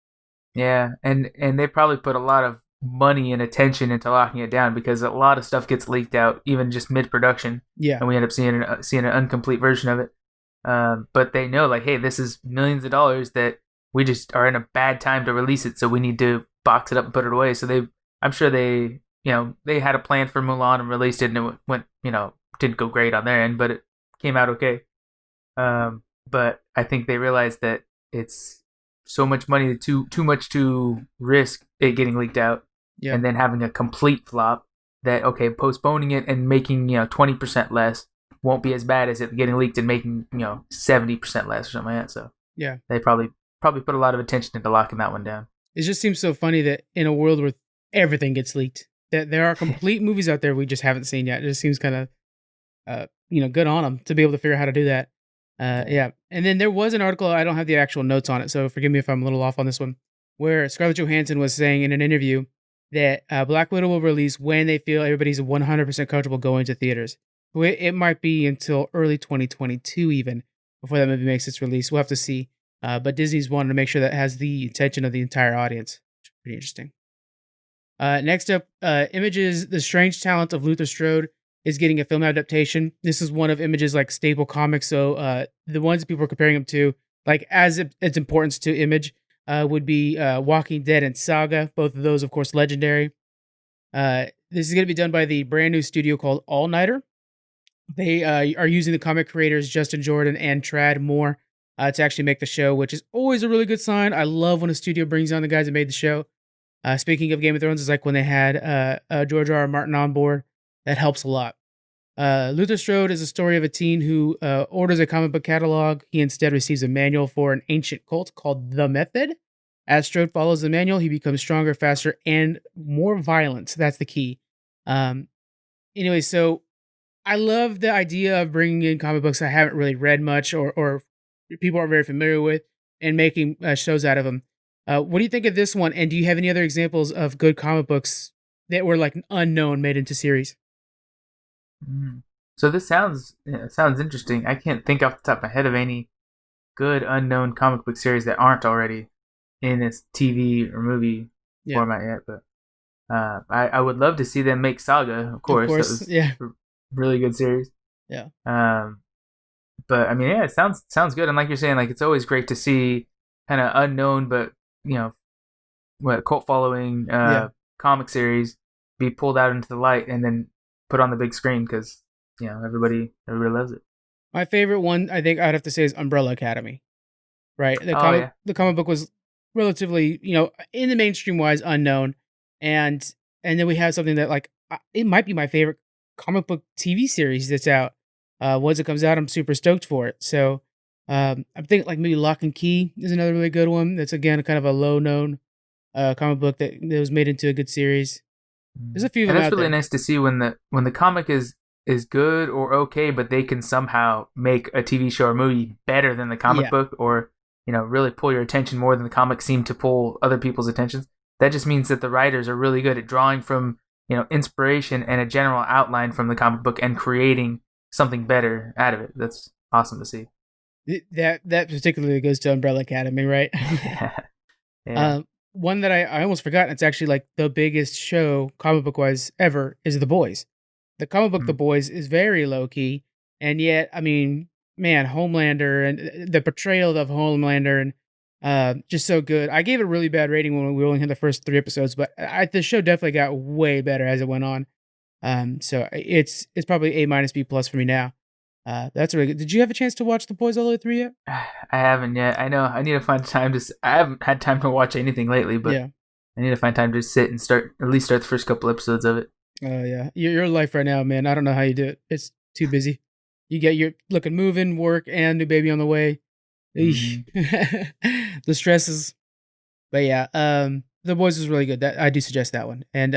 [SPEAKER 2] Yeah, and they probably put a lot of money and attention into locking it down because a lot of stuff gets leaked out, even just mid production,
[SPEAKER 1] Yeah.
[SPEAKER 2] and we end up seeing an incomplete version of it. But they know, like, hey, this is millions of dollars that we just are in a bad time to release it, so we need to box it up and put it away. So I'm sure they had a plan for Mulan and released it, and it went, didn't go great on their end, but it came out okay. But I think they realized that it's so much money, too much to risk it getting leaked out,
[SPEAKER 1] Yeah.
[SPEAKER 2] and then having a complete flop. That, okay, postponing it and making 20% less won't be as bad as it getting leaked and making 70% less or something like that. So
[SPEAKER 1] Yeah.
[SPEAKER 2] they probably put a lot of attention into locking that one down.
[SPEAKER 1] It just seems so funny that in a world where everything gets leaked, that there are complete movies out there we just haven't seen yet. It just seems kind of, good on them to be able to figure out how to do that.
[SPEAKER 2] Yeah.
[SPEAKER 1] Yeah. And then there was an article, I don't have the actual notes on it, so forgive me if I'm a little off on this one, where Scarlett Johansson was saying in an interview that Black Widow will release when they feel everybody's 100% comfortable going to theaters. So it might be until early 2022 even before that movie makes its release. We'll have to see. But Disney's wanted to make sure that it has the attention of the entire audience. Which is pretty interesting. Next up, Image's The Strange Talent of Luther Strode is getting a film adaptation. This is one of Image's like staple comics. So the ones that people are comparing them to, like as its importance to Image, would be Walking Dead and Saga. Both of those, of course, legendary. This is going to be done by the brand new studio called All Nighter. They are using the comic creators Justin Jordan and Trad Moore to actually make the show, which is always a really good sign. I love when a studio brings on the guys that made the show. Speaking of Game of Thrones, it's like when they had George R. R. Martin on board. That helps a lot. Luther Strode is a story of a teen who orders a comic book catalog. He instead receives a manual for an ancient cult called The Method. As Strode follows the manual, he becomes stronger, faster, and more violent. That's the key. Um, anyway, so I love the idea of bringing in comic books I haven't really read much or people aren't very familiar with and making shows out of them. What do you think of this one? And do you have any other examples of good comic books that were like unknown made into series?
[SPEAKER 2] Mm. So this sounds interesting. I can't think off the top of my head of any. good unknown comic book series that aren't already in its TV or movie
[SPEAKER 1] Yeah,
[SPEAKER 2] format yet. But I would love to see them make Saga. Of
[SPEAKER 1] of
[SPEAKER 2] course, that
[SPEAKER 1] course.
[SPEAKER 2] was
[SPEAKER 1] Yeah,
[SPEAKER 2] a really good series.
[SPEAKER 1] yeah,
[SPEAKER 2] Um, but I mean, yeah, it sounds good. And like you're saying, like it's always great to see kind of unknown, but you know, what cult following
[SPEAKER 1] yeah.
[SPEAKER 2] comic series be pulled out into the light and then put on the big screen because everybody loves it.
[SPEAKER 1] My favorite one, I think I'd have to say, is Umbrella Academy. Right,
[SPEAKER 2] Oh yeah.
[SPEAKER 1] the comic book was relatively, in the mainstream wise, unknown, and then we have something that like it might be my favorite comic book TV series that's out. Once it comes out, I'm super stoked for it. So, I'm thinking like maybe Lock and Key is another really good one. That's again kind of a low known comic book that was made into a good series. There's a few of
[SPEAKER 2] And
[SPEAKER 1] them
[SPEAKER 2] that's
[SPEAKER 1] out
[SPEAKER 2] really
[SPEAKER 1] there.
[SPEAKER 2] nice to see when the comic is good or okay, but they can somehow make a TV show or movie better than the comic
[SPEAKER 1] Yeah,
[SPEAKER 2] book, or really pull your attention more than the comic seemed to pull other people's attentions. That just means that the writers are really good at drawing from inspiration and a general outline from the comic book and creating something better out of it. That's awesome to see.
[SPEAKER 1] That particularly goes to Umbrella Academy, right?
[SPEAKER 2] Yeah, yeah.
[SPEAKER 1] One that I almost forgot. It's actually like the biggest show comic book wise ever is The Boys. The comic book The
[SPEAKER 2] Hmm.
[SPEAKER 1] Boys is very low key, and yet I mean, man, Homelander and the portrayal of Homelander and just so good. I gave it a really bad rating when we only had the first 3 episodes, but the show definitely got way better as it went on. So it's probably A minus B plus for me now. That's really good. Did you have a chance to watch The Boys all the way through yet?
[SPEAKER 2] I haven't yet. I know I need to find time to. I haven't had time to watch anything lately, but
[SPEAKER 1] Yeah.
[SPEAKER 2] I need to find time to sit and at least start the first couple episodes of it.
[SPEAKER 1] Oh yeah, your life right now, man. I don't know how you do it. It's too busy. You get your looking, moving, work, and new baby on the way. Eesh.
[SPEAKER 2] Hmm.
[SPEAKER 1] The stresses. But yeah, The Boys is really good. That I do suggest that one, and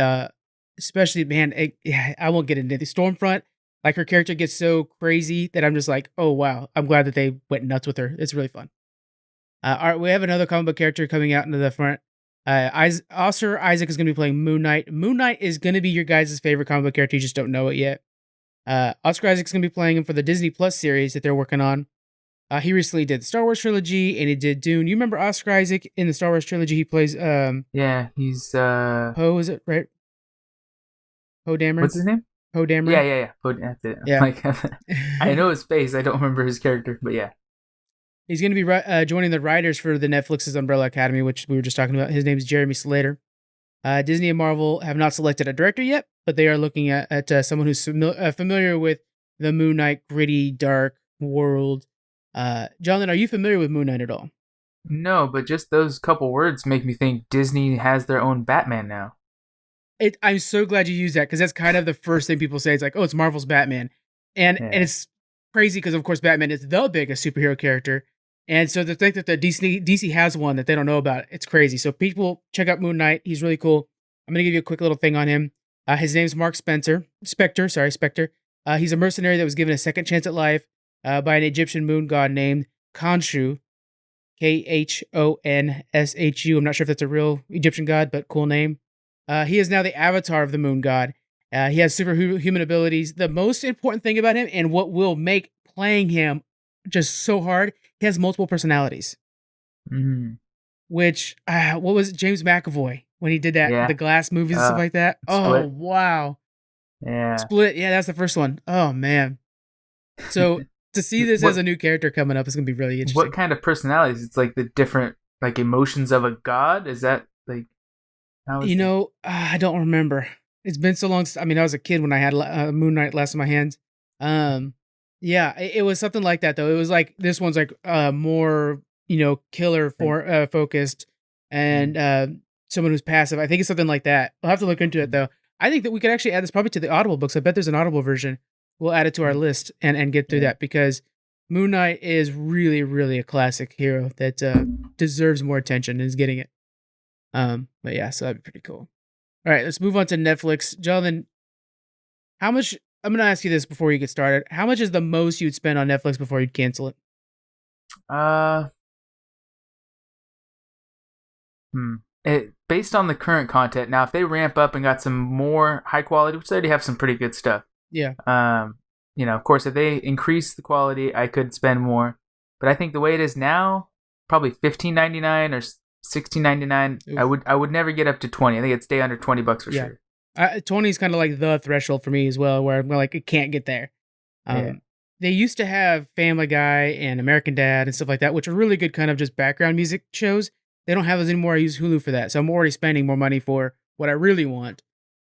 [SPEAKER 1] especially man, yeah, I won't get into the Stormfront. Like her character gets so crazy that I'm just like, oh wow, I'm glad that they went nuts with her. It's really fun. All right, we have another comic book character coming out into the front. Oscar Isaac is going to be playing Moon Knight. Moon Knight is going to be your guys' favorite comic book character. You just don't know it yet. Oscar Isaac's going to be playing him for the Disney Plus series that they're working on. He recently did the Star Wars trilogy and he did Dune. You remember Oscar Isaac in the Star Wars trilogy? He plays
[SPEAKER 2] Yeah, he's
[SPEAKER 1] Poe, is it right? Poe Dameron.
[SPEAKER 2] what's his name?
[SPEAKER 1] Poe
[SPEAKER 2] Yeah,
[SPEAKER 1] Dameron.
[SPEAKER 2] yeah, yeah. That's it.
[SPEAKER 1] Yeah.
[SPEAKER 2] Like I know his face. I don't remember his character, but yeah.
[SPEAKER 1] He's going to be joining the writers for the Netflix's Umbrella Academy, which we were just talking about. His name is Jeremy Slater. Disney and Marvel have not selected a director yet, but they are looking at someone who's familiar with the Moon Knight gritty, dark world. Jonathan, are you familiar with Moon Knight at all?
[SPEAKER 2] No, but just those couple words make me think Disney has their own Batman now.
[SPEAKER 1] I'm so glad you used that because that's kind of the first thing people say. It's like, oh, it's Marvel's Batman, and
[SPEAKER 2] Yeah.
[SPEAKER 1] it's crazy because of course Batman is the biggest superhero character, and so to think that the DC has one that they don't know about, it's crazy. So people check out Moon Knight. He's really cool. I'm gonna give you a quick little thing on him. His name's Mark Spector. Sorry, Spector. He's a mercenary that was given a second chance at life by an Egyptian moon god named Khonshu, Khonshu. I'm not sure if that's a real Egyptian god, but cool name. He is now the avatar of the moon god. He has superhuman abilities. The most important thing about him and what will make playing him just so hard, he has multiple personalities.
[SPEAKER 2] Mm.
[SPEAKER 1] Which, what was it, James McAvoy when he did that, the
[SPEAKER 2] Yeah.
[SPEAKER 1] Glass movies and stuff like that? Oh,
[SPEAKER 2] Split.
[SPEAKER 1] wow.
[SPEAKER 2] Yeah.
[SPEAKER 1] Split. Yeah, that's the first one. Oh, man. So to see this as
[SPEAKER 2] What
[SPEAKER 1] a new character coming up is going to be really
[SPEAKER 2] what
[SPEAKER 1] interesting.
[SPEAKER 2] kind of personalities? It's like the different like emotions of a god. Is that like how is it?
[SPEAKER 1] I don't remember. It's been so long. I mean, I was a kid when I had Moon Knight last in my hands. Yeah, it was something like that though. It was like this one's like more killer
[SPEAKER 2] Like,
[SPEAKER 1] for focused and
[SPEAKER 2] mm,
[SPEAKER 1] someone who's passive. I think it's something like that. I'll have to look into it
[SPEAKER 2] mm,
[SPEAKER 1] though. I think that we could actually add this probably to the Audible books. I bet there's an Audible version. We'll add it to our
[SPEAKER 2] mm,
[SPEAKER 1] list and get through
[SPEAKER 2] yeah.
[SPEAKER 1] that because Moon Knight is really really a classic hero that deserves more attention and is getting it. But yeah, so that'd be pretty cool. All right, let's move on to Netflix. Jonathan, how much? I'm gonna ask you this before you get started. How much is the most you'd spend on Netflix before you'd cancel it?
[SPEAKER 2] Uh, hmm. Based on the current content. Now, if they ramp up and got some more high quality, which they already have some pretty good stuff.
[SPEAKER 1] Yeah,
[SPEAKER 2] Of course, if they increase the quality, I could spend more. But I think the way it is now, probably $15.99 or $16.99. I would never get up to 20. I think it'd stay under $20 for sure.
[SPEAKER 1] 20 is kind of like the threshold for me as well, where I'm like, it can't get there. They used to have Family Guy and American Dad and stuff like that, which are really good kind of just background music shows. They don't have those anymore. I use Hulu for that. So I'm already spending more money for what I really want.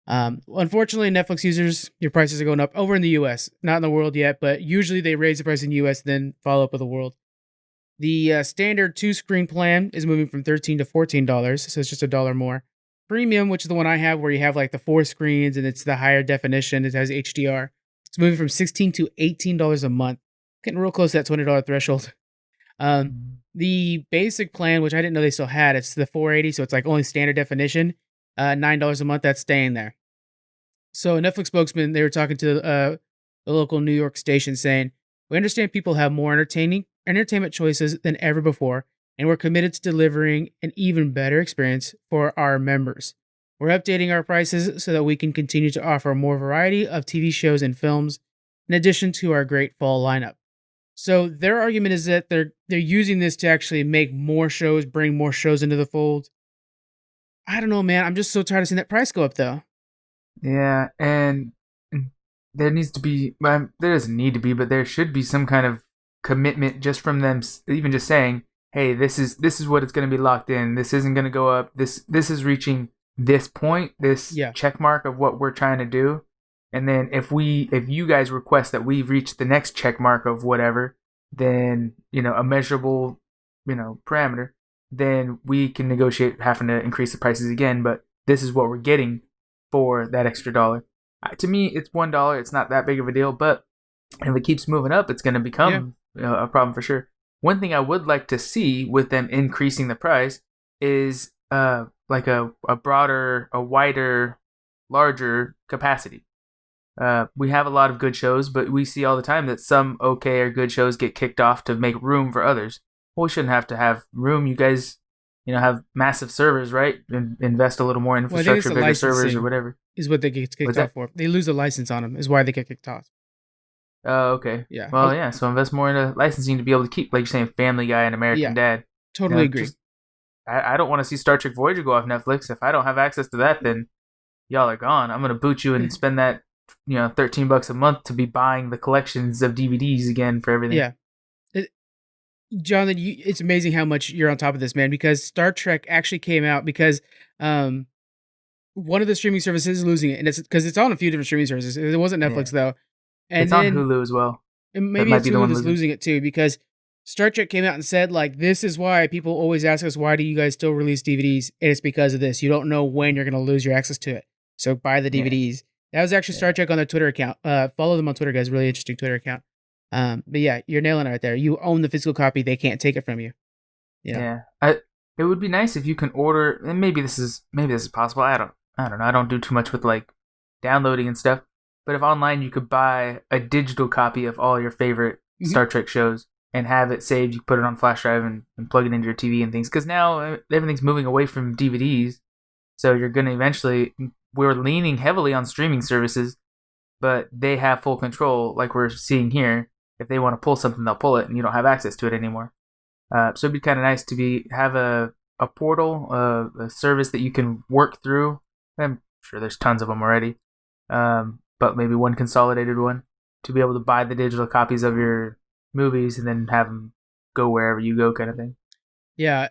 [SPEAKER 1] Unfortunately, Netflix users, your prices are going up over in the US, not in the world yet, but usually they raise the price in the US, then follow up with the world. The standard 2-screen plan is moving from $13 to $14, so it's just $1 more. Premium, which is the one I have, where you have like the 4 screens and it's the higher definition, it has HDR. It's moving from $16 to $18 a month, getting real close to that $20 threshold. The basic plan, which I didn't know they still had, it's the 480, so it's like only standard definition, $9 a month. That's staying there. So a Netflix spokesman, they were talking to the local New York station, saying, "We understand people have more entertainment choices than ever before, and we're committed to delivering an even better experience for our members. We're updating our prices so that we can continue to offer more variety of TV shows and films, in addition to our great fall lineup." So their argument is that they're using this to actually make more shows, bring more shows into the fold. I don't know, man. I'm just so tired of seeing that price go up, though.
[SPEAKER 2] Yeah, and there needs to be, well, there doesn't need to be, but there should be some kind of commitment just from them, even just saying, hey, this is what it's going to be locked in. This isn't going to go up. This is reaching this point, this check mark of what we're trying to do. And then if you guys request that we reach the next check mark of whatever, then, a measurable, parameter, then we can negotiate having to increase the prices again. But this is what we're getting for that extra $1. To me, it's $1. It's not that big of a deal, but if it keeps moving up, it's going to become a problem for sure. One thing I would like to see with them increasing the price is like a broader, a wider, larger capacity. We have a lot of good shows, but we see all the time that some okay or good shows get kicked off to make room for others. Well, we shouldn't have to have room. You guys, have massive servers, right? Invest a little more infrastructure, bigger servers or whatever.
[SPEAKER 1] Is what they get kicked off for. They lose a license on them, is why they get kicked off.
[SPEAKER 2] Oh, okay. Yeah. Well, yeah, so invest more into licensing to be able to keep, like you're saying, Family Guy and American Dad.
[SPEAKER 1] Totally agree.
[SPEAKER 2] I don't want to see Star Trek Voyager go off Netflix. If I don't have access to that, then y'all are gone. I'm going to boot you and spend that, $13 a month to be buying the collections of DVDs again for everything.
[SPEAKER 1] Yeah. Jonathan, it's amazing how much you're on top of this, man, because Star Trek actually came out because one of the streaming services is losing it, and it's because it's on a few different streaming services. It wasn't Netflix, though. And
[SPEAKER 2] it's on Hulu as well.
[SPEAKER 1] And maybe it's Hulu that's losing it, too, because Star Trek came out and said, like, this is why people always ask us, why do you guys still release DVDs? And it's because of this. You don't know when you're going to lose your access to it. So buy the DVDs. Yeah. That was actually Star Trek on their Twitter account. Follow them on Twitter, guys. Really interesting Twitter account. But yeah, you're nailing it right there. You own the physical copy. They can't take it from you.
[SPEAKER 2] Yeah. It would be nice if you can order, and maybe this is possible. I don't know. I don't do too much with like downloading and stuff. But if online you could buy a digital copy of all your favorite Star Trek shows and have it saved, you put it on flash drive and plug it into your TV and things. Because now everything's moving away from DVDs. So you're going to eventually, we're leaning heavily on streaming services, but they have full control like we're seeing here. If they want to pull something, they'll pull it and you don't have access to it anymore. So it'd be kind of nice to have a portal, a service that you can work through. I'm sure there's tons of them already. But maybe one consolidated one to be able to buy the digital copies of your movies and then have them go wherever you go, kind of thing.
[SPEAKER 1] Yeah,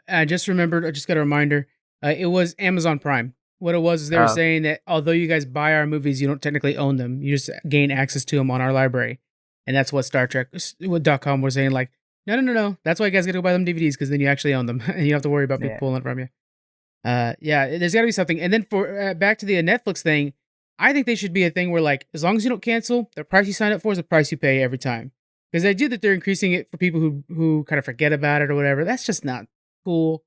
[SPEAKER 1] I just remembered. I just got a reminder. It was Amazon Prime. What it was is they were saying that although you guys buy our movies, you don't technically own them. You just gain access to them on our library, and that's what Star Trek.com was saying. Like, no. That's why you guys got to go buy them DVDs because then you actually own them, and you don't have to worry about people pulling it from you. Yeah, there's got to be something. And then for back to the Netflix thing. I think they should be a thing where, like, as long as you don't cancel, the price you sign up for is the price you pay every time. Because the idea that they're increasing it for people who kind of forget about it or whatever, that's just not cool.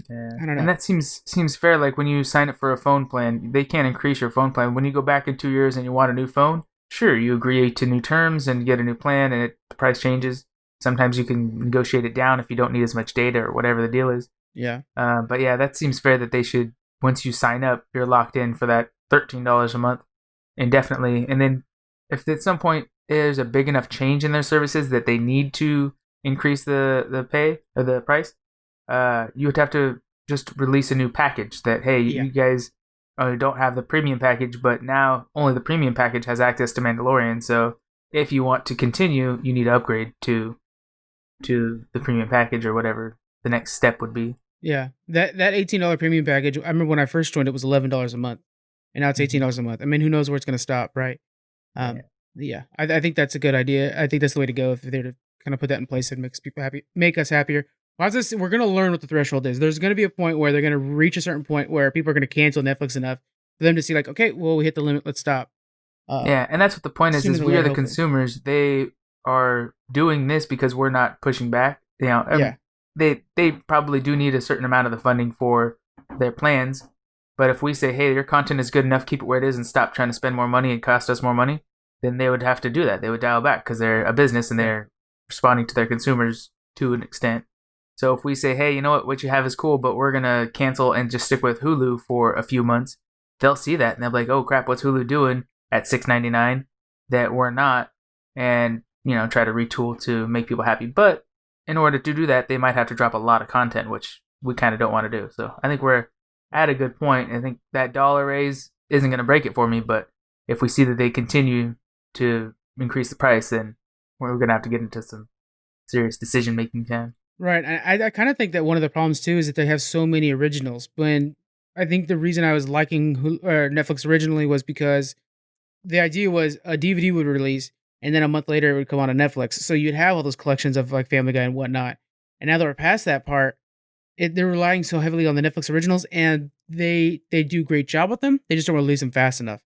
[SPEAKER 2] Yeah. I don't know. And that seems fair. Like, when you sign up for a phone plan, they can't increase your phone plan. When you go back in 2 years and you want a new phone, sure, you agree to new terms and get a new plan and the price changes. Sometimes you can negotiate it down if you don't need as much data or whatever the deal is.
[SPEAKER 1] Yeah.
[SPEAKER 2] But yeah, that seems fair that they should, once you sign up, you're locked in for that $13 a month indefinitely. And then if at some point there's a big enough change in their services that they need to increase the pay or the price, you would have to just release a new package that, hey,
[SPEAKER 1] Yeah.
[SPEAKER 2] you guys don't have the premium package, but now only the premium package has access to Mandalorian. So if you want to continue, you need to upgrade to the premium package or whatever the next step would be.
[SPEAKER 1] Yeah. That $18 premium package, I remember when I first joined, it was $11 a month. And now it's $18 a month. I mean, who knows where it's going to stop, right?
[SPEAKER 2] Yeah.
[SPEAKER 1] Yeah, I think that's a good idea. I think that's the way to go if they're to kind of put that in place and makes people happy, make us happier. We're going to learn what the threshold is. There's going to be a point where they're going to reach a certain point where people are going to cancel Netflix enough for them to see like, okay, well, we hit the limit. Let's stop.
[SPEAKER 2] Yeah, and that's what the point is.
[SPEAKER 1] Sooner
[SPEAKER 2] Is
[SPEAKER 1] than
[SPEAKER 2] we are
[SPEAKER 1] later,
[SPEAKER 2] the
[SPEAKER 1] hopefully.
[SPEAKER 2] consumers. They are doing this because we're not pushing back.
[SPEAKER 1] Yeah,
[SPEAKER 2] They probably do need a certain amount of the funding for their plans. But if we say, hey, your content is good enough, keep it where it is, and stop trying to spend more money and cost us more money, then they would have to do that. They would dial back because they're a business and they're responding to their consumers to an extent. So if we say, hey, you know what you have is cool, but we're gonna cancel and just stick with Hulu for a few months, they'll see that and they'll be like, oh crap, what's Hulu doing at $6.99 that we're not, and try to retool to make people happy. But in order to do that, they might have to drop a lot of content, which we kind of don't want to do. So I think we're at a good point. I think that dollar raise isn't going to break it for me, but if we see that they continue to increase the price, then we're going to have to get into some serious decision making time.
[SPEAKER 1] right. I kind of think that one of the problems too is that they have so many originals. When I think the reason I was liking Netflix originally was because the idea was a DVD would release, and then a month later it would come on to Netflix. So you'd have all those collections of like Family Guy and whatnot. And now that we're past that part, they're relying so heavily on the Netflix originals, and they do a great job with them. They just don't release them fast enough.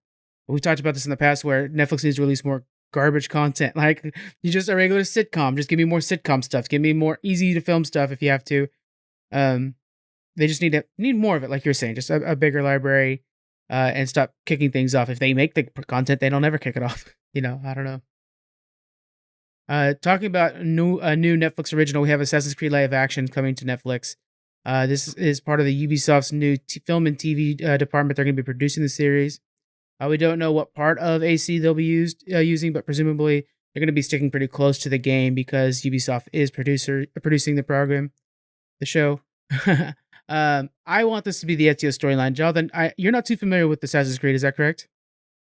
[SPEAKER 1] We've talked about this in the past, where Netflix needs to release more garbage content. Like you just a regular sitcom, just give me more sitcom stuff. Give me more easy to film stuff if you have to. Um, they just need more of it, like you're saying, just a bigger library, and stop kicking things off. If they make the content, they don't ever kick it off. I don't know. Talking about a new Netflix original, we have Assassin's Creed live action coming to Netflix. This is part of the Ubisoft's new film and TV department. They're going to be producing the series. We don't know what part of AC they'll be using, but presumably they're going to be sticking pretty close to the game because Ubisoft is producing the show. I want this to be the Ezio storyline. Jonathan, you're not too familiar with Assassin's Creed, is that correct?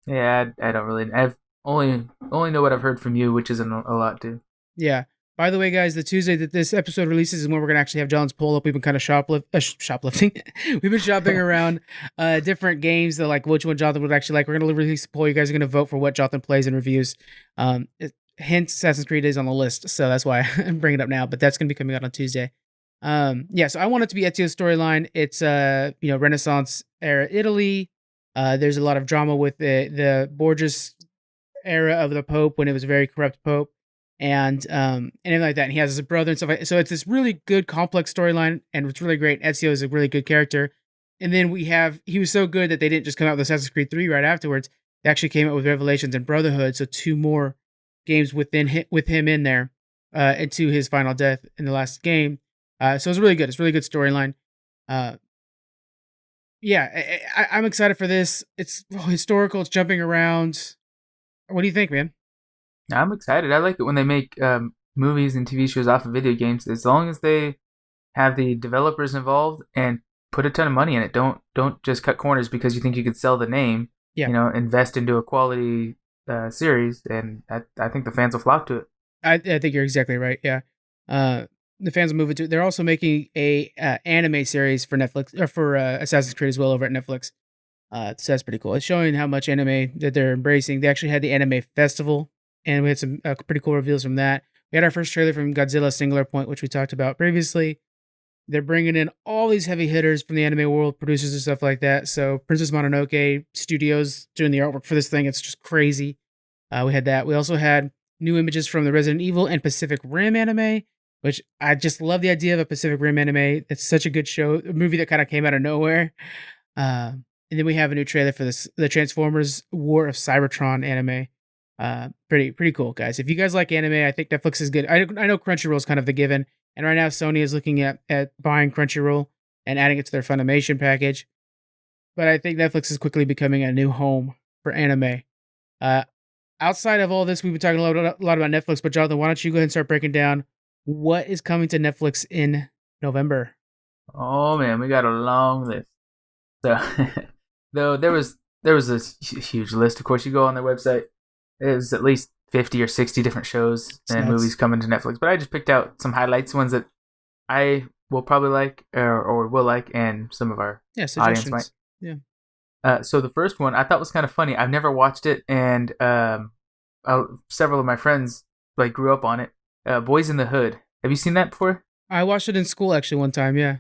[SPEAKER 2] Yeah, I don't really. I've only know what I've heard from you, which isn't a lot too.
[SPEAKER 1] Yeah. By the way, guys, the Tuesday that this episode releases is when we're going to actually have John's pull up. We've been kind of shoplifting. We've been shopping around different games that like which one Jonathan would actually like. We're going to release a poll. You guys are going to vote for what Jonathan plays and reviews. Hence, Assassin's Creed is on the list, so that's why I'm bringing it up now. But that's going to be coming out on Tuesday. Yeah, so I want it to be Ezio's storyline. It's Renaissance era Italy. There's a lot of drama with the Borgias era of the Pope when it was a very corrupt Pope, and anything like that. And he has his brother and stuff like that. So it's this really good complex storyline, and it's really great. Ezio is a really good character. And then he was so good that they didn't just come out with Assassin's Creed 3 right afterwards. They actually came out with Revelations and Brotherhood, so 2 more games with him in there, into his final death in the last game. So it's really good. It's a really good storyline. Yeah, I'm excited for this. It's historical. It's jumping around. What do you think, man?
[SPEAKER 2] I'm excited. I like it when they make movies and TV shows off of video games, as long as they have the developers involved and put a ton of money in it. Don't just cut corners because you think you could sell the name.
[SPEAKER 1] Yeah.
[SPEAKER 2] Invest into a quality series, and I think the fans will flock to it.
[SPEAKER 1] I think you're exactly right. Yeah. The fans will move it to. They're also making a anime series for Netflix or for Assassin's Creed as well over at Netflix. So that's pretty cool. It's showing how much anime that they're embracing. They actually had the anime festival, and we had some pretty cool reveals from that. We had our first trailer from Godzilla Singular Point, which we talked about previously. They're bringing in all these heavy hitters from the anime world, producers and stuff like that. So Princess Mononoke Studios doing the artwork for this thing. It's just crazy. We had that. We also had new images from the Resident Evil and Pacific Rim anime, which I just love the idea of a Pacific Rim anime. It's such a good show, a movie that kind of came out of nowhere. And then we have a new trailer for the Transformers War of Cybertron anime. Pretty cool, guys. If you guys like anime, I think Netflix is good. I know Crunchyroll is kind of the given, and right now Sony is looking at buying Crunchyroll and adding it to their Funimation package. But I think Netflix is quickly becoming a new home for anime. Outside of all this, we've been talking a lot about Netflix, but Jonathan, why don't you go ahead and start breaking down What is coming to Netflix in November?
[SPEAKER 2] Oh man, we got a long list. So, though there was a huge list. Of course, you go on their website. There's at least 50 or 60 different shows
[SPEAKER 1] It's
[SPEAKER 2] and
[SPEAKER 1] nuts.
[SPEAKER 2] movies coming to Netflix. But I just picked out some highlights, ones that I will probably like or will like, and some of our
[SPEAKER 1] Yeah,
[SPEAKER 2] audience might.
[SPEAKER 1] suggestions. Yeah.
[SPEAKER 2] So the first one I thought was kind of funny. I've never watched it, and several of my friends like grew up on it. Boys in the Hood. Have you seen that before?
[SPEAKER 1] I watched it in school actually one time. Yeah.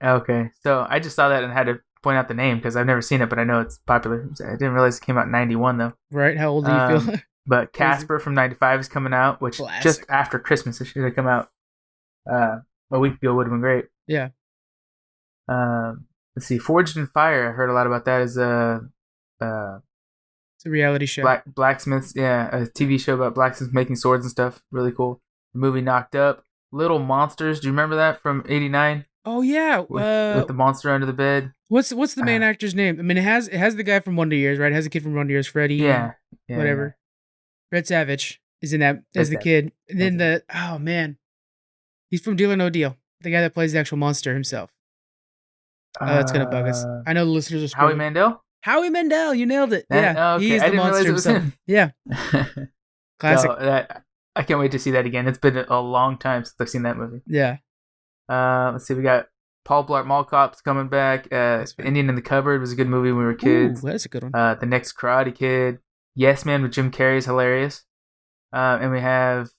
[SPEAKER 2] Okay, so I just saw that and had to point out the name because I've never seen it, but I know it's popular. I didn't realize it came out in '91 though.
[SPEAKER 1] Right. How old do you feel?
[SPEAKER 2] But
[SPEAKER 1] Crazy.
[SPEAKER 2] Casper from '95 is coming out, which
[SPEAKER 1] Classic.
[SPEAKER 2] just after Christmas it should have come out. A week ago would have been great.
[SPEAKER 1] Yeah.
[SPEAKER 2] Let's see, Forged in Fire. I've heard a lot about that. Is
[SPEAKER 1] It's a reality show.
[SPEAKER 2] blacksmiths. Yeah, a TV show about blacksmiths making swords and stuff. Really cool. The movie Knocked Up. Little Monsters. Do you remember that from '89
[SPEAKER 1] Oh yeah.
[SPEAKER 2] with the monster under the bed?
[SPEAKER 1] What's the main actor's name? I mean, it has the guy from Wonder Years, right? It has the kid from Wonder Years, Freddy.
[SPEAKER 2] Yeah,
[SPEAKER 1] Whatever. Red Savage is in that as the
[SPEAKER 2] Red
[SPEAKER 1] kid. And then oh man, he's from Deal or No Deal. The guy that plays the actual monster himself. Oh, that's gonna bug us. I know the listeners are
[SPEAKER 2] Howie
[SPEAKER 1] screaming.
[SPEAKER 2] Mandel.
[SPEAKER 1] Howie Mandel, you nailed it.
[SPEAKER 2] That-
[SPEAKER 1] Yeah,
[SPEAKER 2] okay.
[SPEAKER 1] he is
[SPEAKER 2] I
[SPEAKER 1] the
[SPEAKER 2] didn't
[SPEAKER 1] monster
[SPEAKER 2] realize it was
[SPEAKER 1] himself.
[SPEAKER 2] him.
[SPEAKER 1] Yeah, classic.
[SPEAKER 2] So I can't wait to see that again. It's been a long time since I've seen that movie.
[SPEAKER 1] Yeah,
[SPEAKER 2] Let's see, we got Paul Blart Mall Cop's coming back.
[SPEAKER 1] That's right.
[SPEAKER 2] Indian in the Cupboard was a good movie when we were kids.
[SPEAKER 1] Ooh, that's a good one.
[SPEAKER 2] The Next Karate Kid. Yes Man with Jim Carrey is hilarious. And we have,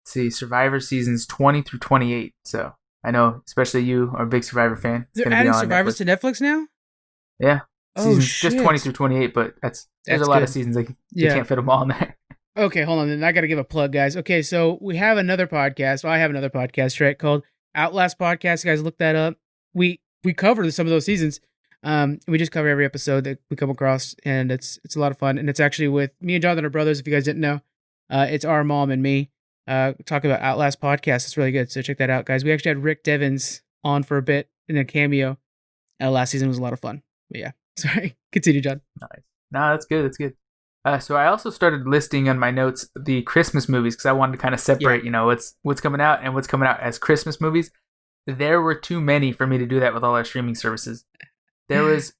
[SPEAKER 2] let's see, Survivor seasons 20 through 28. So I know, especially you are a big Survivor fan. It's
[SPEAKER 1] They're
[SPEAKER 2] gonna be
[SPEAKER 1] adding
[SPEAKER 2] on
[SPEAKER 1] Survivors
[SPEAKER 2] Netflix.
[SPEAKER 1] to Netflix now.
[SPEAKER 2] Yeah.
[SPEAKER 1] Oh
[SPEAKER 2] Seasons
[SPEAKER 1] shit!
[SPEAKER 2] just 20 through 28, but there's
[SPEAKER 1] That's
[SPEAKER 2] a lot of
[SPEAKER 1] good.
[SPEAKER 2] seasons. Like,
[SPEAKER 1] Yeah.
[SPEAKER 2] you can't fit them all in there.
[SPEAKER 1] Okay, hold on. Then I got to give a plug, guys. Okay, so we have another podcast. Well, I have another podcast, right, called Outlast Podcast. You guys, look that up. We cover some of those seasons. We just cover every episode that we come across, and it's a lot of fun. And it's actually with me and Jonathan are brothers. If you guys didn't know, it's our mom and me talking about Outlast Podcast. It's really good, so check that out, guys. We actually had Rick Devens on for a bit in a cameo. Last season was a lot of fun. But yeah, sorry. Continue, John.
[SPEAKER 2] Nice. No, that's good. That's good. So I also started listing on my notes the Christmas movies because I wanted to kind of separate, what's coming out and what's coming out as Christmas movies. There were too many for me to do that with all our streaming services. There was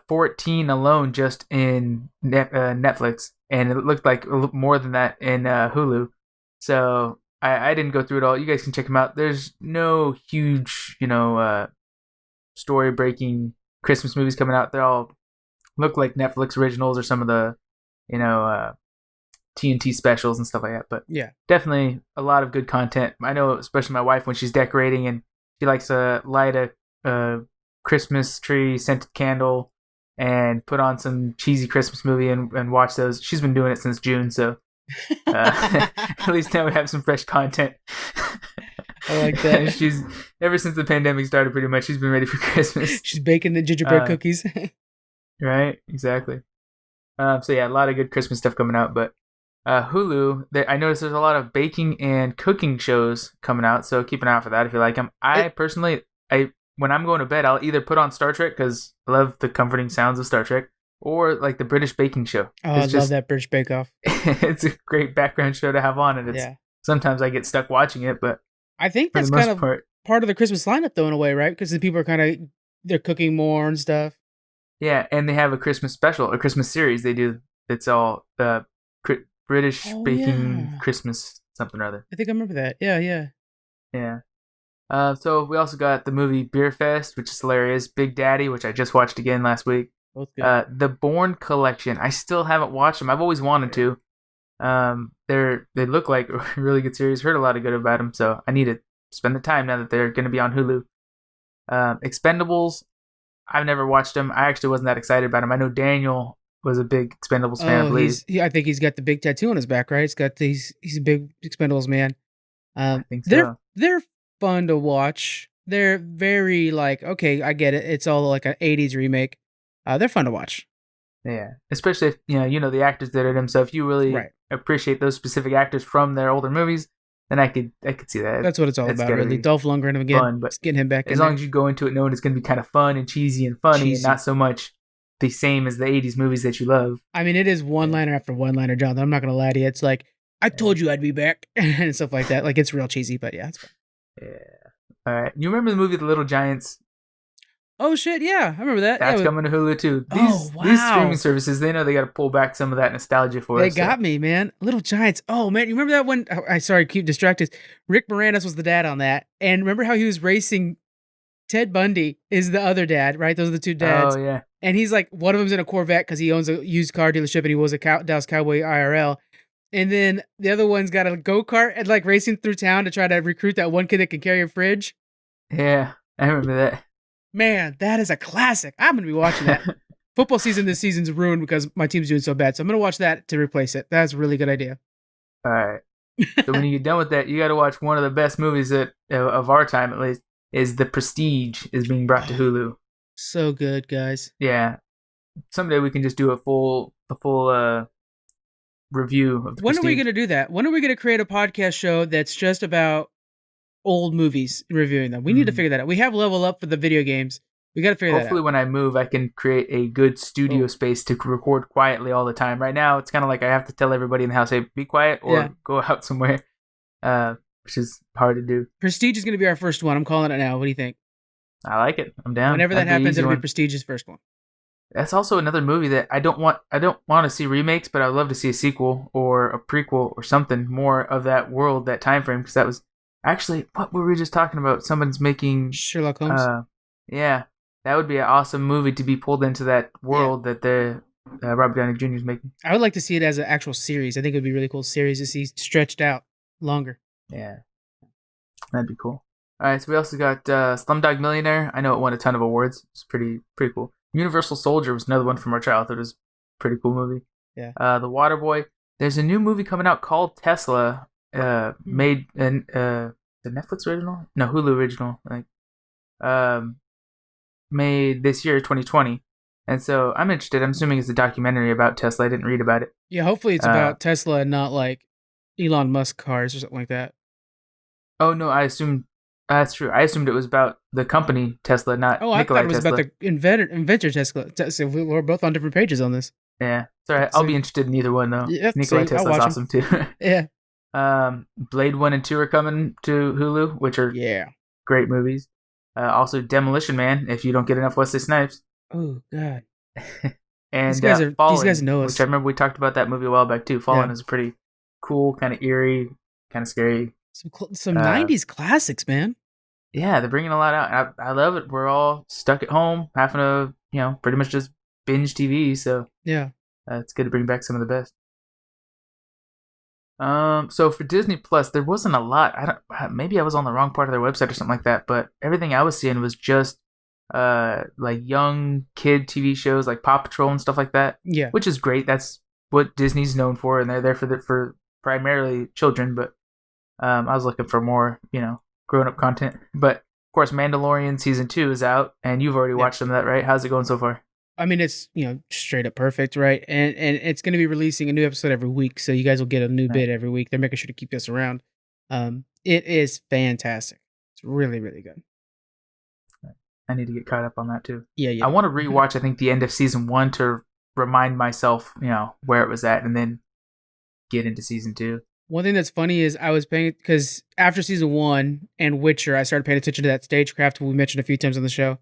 [SPEAKER 2] 14 alone just in Netflix, and it looked like more than that in Hulu. So I didn't go through it all. You guys can check them out. There's no huge, story-breaking Christmas movies coming out. They all look like Netflix originals or some of the, TNT specials and stuff like that. But
[SPEAKER 1] Yeah.
[SPEAKER 2] definitely a lot of good content. I know, especially my wife, when she's decorating and she likes to light a Christmas tree scented candle and put on some cheesy Christmas movie and watch those. She's been doing it since June, so at least now we have some fresh content.
[SPEAKER 1] I like that.
[SPEAKER 2] She's ever since the pandemic started, pretty much she's been ready for Christmas.
[SPEAKER 1] She's baking the gingerbread cookies.
[SPEAKER 2] Right, exactly. So yeah, a lot of good Christmas stuff coming out. But Hulu, I noticed there's a lot of baking and cooking shows coming out, so keep an eye out for that if you like them. Personally, when I'm going to bed, I'll either put on Star Trek because I love the comforting sounds of Star Trek, or like the British baking show.
[SPEAKER 1] Oh, I love that British Bake Off.
[SPEAKER 2] It's a great background show to have on, and sometimes I get stuck watching it, but
[SPEAKER 1] I think
[SPEAKER 2] for
[SPEAKER 1] that's
[SPEAKER 2] the most
[SPEAKER 1] kind of
[SPEAKER 2] part,
[SPEAKER 1] part of the Christmas lineup, though, in a way, right? Because the people are they're cooking more and stuff.
[SPEAKER 2] yeah. And they have a Christmas special, a Christmas series they do. It's all British baking
[SPEAKER 1] yeah.
[SPEAKER 2] Christmas something or other.
[SPEAKER 1] I think I remember that. Yeah.
[SPEAKER 2] Yeah. So we also got the movie Beer Fest, which is hilarious. Big Daddy, which I just watched again last week.
[SPEAKER 1] Both good.
[SPEAKER 2] The Bourne Collection. I still haven't watched them. I've always wanted to. They look like a really good series. Heard a lot of good about them, so I need to spend the time now that they're going to be on Hulu. Expendables. I've never watched them. I actually wasn't that excited about them. I know Daniel was a big Expendables fan, I believe.
[SPEAKER 1] I think he's got the big tattoo on his back, right? He's a big Expendables man.
[SPEAKER 2] I think so.
[SPEAKER 1] They're fun to watch. They're very okay, I get it. It's all like an 80s remake. They're fun to watch.
[SPEAKER 2] Yeah, especially if the actors that are them. So if you really appreciate those specific actors from their older movies, then I could see that.
[SPEAKER 1] That's what it's all about, really. Dolph Lundgren again,
[SPEAKER 2] fun, but
[SPEAKER 1] just getting him back.
[SPEAKER 2] As long as you go into it knowing it's going to be kind of fun and cheesy and funny, and not so much the same as the 80s movies that you love.
[SPEAKER 1] I mean, it is one-liner after one-liner, Jonathan. I'm not going to lie to you. It's like I told you I'd be back and stuff like that. Like it's real cheesy, but yeah, it's fun.
[SPEAKER 2] Yeah. All right. You remember the movie The Little Giants?
[SPEAKER 1] Oh shit, yeah, I remember that.
[SPEAKER 2] That's
[SPEAKER 1] Yeah,
[SPEAKER 2] coming to Hulu too.
[SPEAKER 1] oh
[SPEAKER 2] These streaming
[SPEAKER 1] wow,
[SPEAKER 2] services, they know they got to pull back some of that nostalgia for
[SPEAKER 1] they
[SPEAKER 2] us. So.
[SPEAKER 1] got me, man. Little Giants. Oh man, you remember that one? I sorry, keep distracted. Rick Moranis was the dad on that, and remember how he was racing? Ted Bundy is the other dad, right? Those are the two dads.
[SPEAKER 2] Oh yeah.
[SPEAKER 1] And he's like, one of them's in a Corvette because he owns a used car dealership and he was a Dallas Cowboy IRL. And then the other one's got a go-kart and like racing through town to try to recruit that one kid that can carry a fridge.
[SPEAKER 2] Yeah, I remember that.
[SPEAKER 1] Man, that is a classic. I'm going to be watching that. Football season this season's ruined because my team's doing so bad. So I'm going to watch that to replace it. That's a really good idea.
[SPEAKER 2] All right. So when you get done with that, you got to watch one of the best movies that of our time, at least, is The Prestige is being brought to Hulu.
[SPEAKER 1] So good, guys.
[SPEAKER 2] Yeah. Someday we can just do a full review of The
[SPEAKER 1] When
[SPEAKER 2] Prestige.
[SPEAKER 1] are we going to do that? When are we going to create a podcast show that's just about old movies, reviewing them? We need to figure that out. We have Level Up for the video games. We got to figure that out.
[SPEAKER 2] Hopefully when I move, I can create a good studio space to record quietly all the time. Right now, it's kind of like I have to tell everybody in the house, hey, be quiet or go out somewhere, which is hard to do.
[SPEAKER 1] Prestige is going to be our first one. I'm calling it now. What do you think?
[SPEAKER 2] I like it. I'm down.
[SPEAKER 1] Whenever that happens, it'll be Prestige's first one.
[SPEAKER 2] That's also another movie that I don't want to see remakes, but I'd love to see a sequel or a prequel or something more of that world, that time frame, because that was actually what were we just talking about? Someone's making
[SPEAKER 1] Sherlock Holmes.
[SPEAKER 2] Yeah, that would be an awesome movie to be pulled into that world that the Robert Downey Jr. is making.
[SPEAKER 1] I would like to see it as an actual series. I think it would be a really cool series to see stretched out longer.
[SPEAKER 2] Yeah, that'd be cool. All right, so we also got Slumdog Millionaire. I know it won a ton of awards. It's pretty cool. Universal Soldier was another one from our childhood. It was a pretty cool movie.
[SPEAKER 1] Yeah.
[SPEAKER 2] The Waterboy. There's a new movie coming out called Tesla. Made the Netflix original? No, Hulu original. Made this year, 2020. And so I'm interested. I'm assuming it's a documentary about Tesla. I didn't read about it.
[SPEAKER 1] Yeah, hopefully it's about Tesla and not like Elon Musk cars or something like that.
[SPEAKER 2] Oh no, I assumed that's true. I assumed it was about the company Tesla, not Nikolai Tesla.
[SPEAKER 1] I thought it was about the inventor Tesla. So we're both on different pages on this.
[SPEAKER 2] Yeah, sorry. I'll be interested in either one though.
[SPEAKER 1] Yeah,
[SPEAKER 2] Nikolai Tesla's awesome too.
[SPEAKER 1] Yeah.
[SPEAKER 2] Blade 1 and 2 are coming to Hulu, which are great movies. Also, Demolition Man, if you don't get enough Wesley Snipes.
[SPEAKER 1] Oh, God.
[SPEAKER 2] And
[SPEAKER 1] these guys know us.
[SPEAKER 2] Which I remember we talked about that movie a while back too. Fallen is pretty cool, kind of eerie, kind of scary.
[SPEAKER 1] Some 90s classics, man.
[SPEAKER 2] Yeah, they're bringing a lot out. I love it. We're all stuck at home, having to, pretty much just binge TV. So
[SPEAKER 1] yeah,
[SPEAKER 2] it's good to bring back some of the best. So for Disney Plus, there wasn't a lot. Maybe I was on the wrong part of their website or something like that. But everything I was seeing was just like young kid TV shows like Paw Patrol and stuff like that.
[SPEAKER 1] Yeah,
[SPEAKER 2] which is great. That's what Disney's known for, and they're there for primarily children. But I was looking for more, grown up content. But of course, Mandalorian season 2 is out, and you've already watched some of that, right? How's it going so far?
[SPEAKER 1] I mean, it's straight up perfect, right? And it's going to be releasing a new episode every week, so you guys will get a new bit every week. They're making sure to keep us around. It is fantastic. It's really, really good.
[SPEAKER 2] I need to get caught up on that too.
[SPEAKER 1] Yeah.
[SPEAKER 2] I want to rewatch. I think the end of season 1 to remind myself, where it was at, and then get into season 2.
[SPEAKER 1] One thing that's funny is I was paying because after season 1 and Witcher, I started paying attention to that stagecraft we mentioned a few times on the show.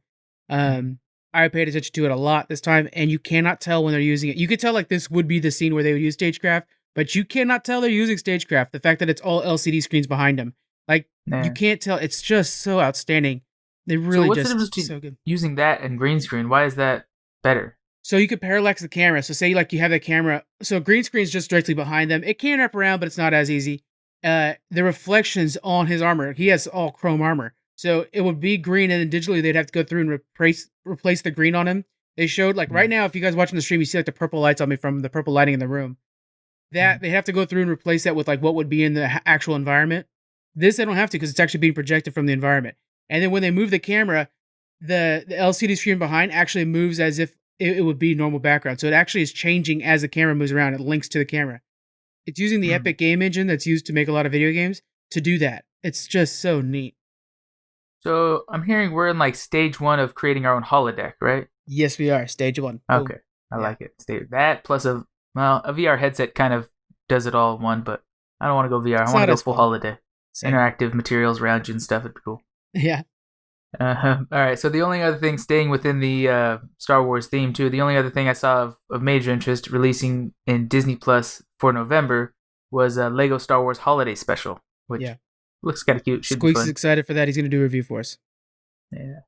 [SPEAKER 1] I paid attention to it a lot this time, and you cannot tell when they're using it. You could tell like this would be the scene where they would use stagecraft, but you cannot tell they're using stagecraft. The fact that it's all LCD screens behind them, you can't tell. It's just so outstanding. They really so good.
[SPEAKER 2] Using that and green screen, why is that better?
[SPEAKER 1] So you could parallax the camera. So say like you have the camera, so green screen is just directly behind them. It can wrap around, but it's not as easy. The reflections on his armor, he has all chrome armor. So it would be green, and then digitally they'd have to go through and replace the green on him. They showed right now, if you guys watching the stream, you see like the purple lights on me from the purple lighting in the room. That they have to go through and replace that with like what would be in the actual environment. This they don't have to because it's actually being projected from the environment. And then when they move the camera, the LCD screen behind actually moves as if it would be normal background. So it actually is changing as the camera moves around. It links to the camera. It's using the Epic game engine that's used to make a lot of video games to do that. It's just so neat.
[SPEAKER 2] So I'm hearing we're in like stage 1 of creating our own holodeck, right?
[SPEAKER 1] Yes, we are. Stage 1.
[SPEAKER 2] Okay. I like it. That plus a VR headset kind of does it all in one, but I don't want to go VR. I
[SPEAKER 1] It's
[SPEAKER 2] want to
[SPEAKER 1] not
[SPEAKER 2] go
[SPEAKER 1] as
[SPEAKER 2] full
[SPEAKER 1] fun.
[SPEAKER 2] holiday.
[SPEAKER 1] Same.
[SPEAKER 2] Interactive materials around you and stuff. It'd be cool.
[SPEAKER 1] Yeah.
[SPEAKER 2] All right. So the only other thing, staying within the Star Wars theme too, the only other thing I saw of major interest releasing in Disney Plus for November was a Lego Star Wars Holiday Special, which
[SPEAKER 1] Yeah.
[SPEAKER 2] looks kind of cute. Should be
[SPEAKER 1] Squeaks is
[SPEAKER 2] fun.
[SPEAKER 1] excited for that. He's going to do a review for us.
[SPEAKER 2] Yeah.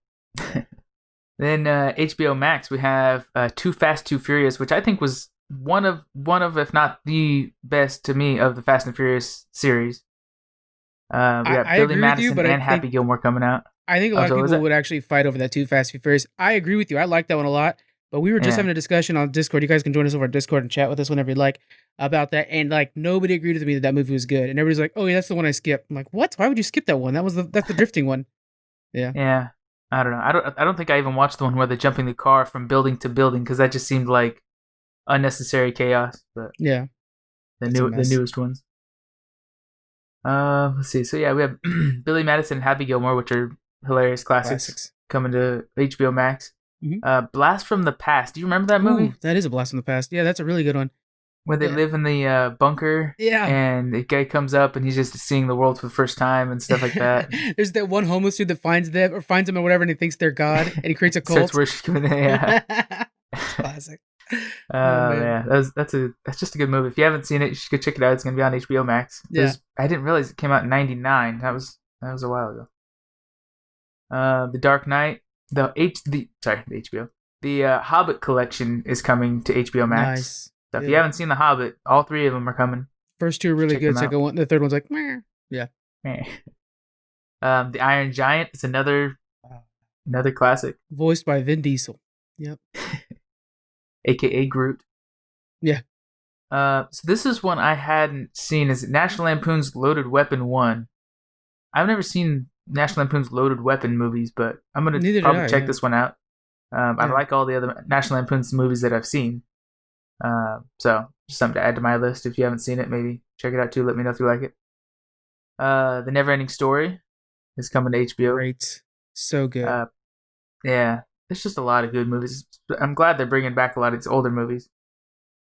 [SPEAKER 2] Then HBO Max, we have Too Fast, Too Furious, which I think was one of, if not the best to me of the Fast and Furious series. We got
[SPEAKER 1] I
[SPEAKER 2] Billy
[SPEAKER 1] agree with
[SPEAKER 2] Madison
[SPEAKER 1] you, but
[SPEAKER 2] and Happy Gilmore coming out.
[SPEAKER 1] I think a
[SPEAKER 2] Oh,
[SPEAKER 1] lot
[SPEAKER 2] so
[SPEAKER 1] of
[SPEAKER 2] was
[SPEAKER 1] people
[SPEAKER 2] it?
[SPEAKER 1] would actually fight over that Too Fast, Too Furious. I agree with you. I like that one a lot. But we were just
[SPEAKER 2] Yeah.
[SPEAKER 1] having a discussion on Discord. You guys can join us over at Discord and chat with us whenever you like about that. And like nobody agreed with me that that movie was good. And everybody's like, "Oh yeah, that's the one I skipped." I'm like, "What? Why would you skip that one? That's the drifting one." Yeah.
[SPEAKER 2] Yeah, I don't know. I don't think I even watched the one where they're jumping the car from building to building because that just seemed like unnecessary chaos. But
[SPEAKER 1] Yeah.
[SPEAKER 2] the
[SPEAKER 1] It's a mess.
[SPEAKER 2] newest ones. Let's see. So yeah, we have Billy Madison and Happy Gilmore, which are hilarious classics. Coming to HBO Max.
[SPEAKER 1] Mhm.
[SPEAKER 2] Blast from the Past. Do you remember that movie?
[SPEAKER 1] Ooh, that is a blast from the past. Yeah, that's a really good one.
[SPEAKER 2] Where they
[SPEAKER 1] Yeah.
[SPEAKER 2] live in the bunker.
[SPEAKER 1] Yeah.
[SPEAKER 2] And the guy comes up and he's just seeing the world for the first time and stuff like that.
[SPEAKER 1] There's that one homeless dude that finds them or whatever, and he thinks they're God, and he creates a
[SPEAKER 2] Starts
[SPEAKER 1] cult.
[SPEAKER 2] worshiping. Yeah.
[SPEAKER 1] It's classic.
[SPEAKER 2] Yeah, that's just a good movie. If you haven't seen it, you should go check it out. It's gonna be on HBO Max.
[SPEAKER 1] Yeah.
[SPEAKER 2] I didn't realize it came out in '99. That was a while ago. The Dark Knight, the HBO. The Hobbit collection is coming to HBO Max.
[SPEAKER 1] Nice.
[SPEAKER 2] So if
[SPEAKER 1] Yeah.
[SPEAKER 2] you haven't seen The Hobbit, all three of them are coming.
[SPEAKER 1] First two are really
[SPEAKER 2] Check
[SPEAKER 1] good.
[SPEAKER 2] them
[SPEAKER 1] Second one, the third one's like, meh. Yeah.
[SPEAKER 2] The Iron Giant is another classic,
[SPEAKER 1] Voiced by Vin Diesel. Yep.
[SPEAKER 2] aka Groot.
[SPEAKER 1] Yeah.
[SPEAKER 2] So this is one I hadn't seen. Is National Lampoon's Loaded Weapon 1. I've never seen National Lampoon's Loaded Weapon movies, but I'm gonna
[SPEAKER 1] Neither did
[SPEAKER 2] probably
[SPEAKER 1] I,
[SPEAKER 2] check
[SPEAKER 1] yeah.
[SPEAKER 2] this one out. I
[SPEAKER 1] Yeah.
[SPEAKER 2] like all the other National Lampoon's movies that I've seen. So just something to add to my list. If you haven't seen it, maybe check it out too. Let me know if you like it. The Neverending Story is coming to HBO.
[SPEAKER 1] Great. So good.
[SPEAKER 2] Yeah, there's just a lot of good movies. I'm glad they're bringing back a lot of these older movies.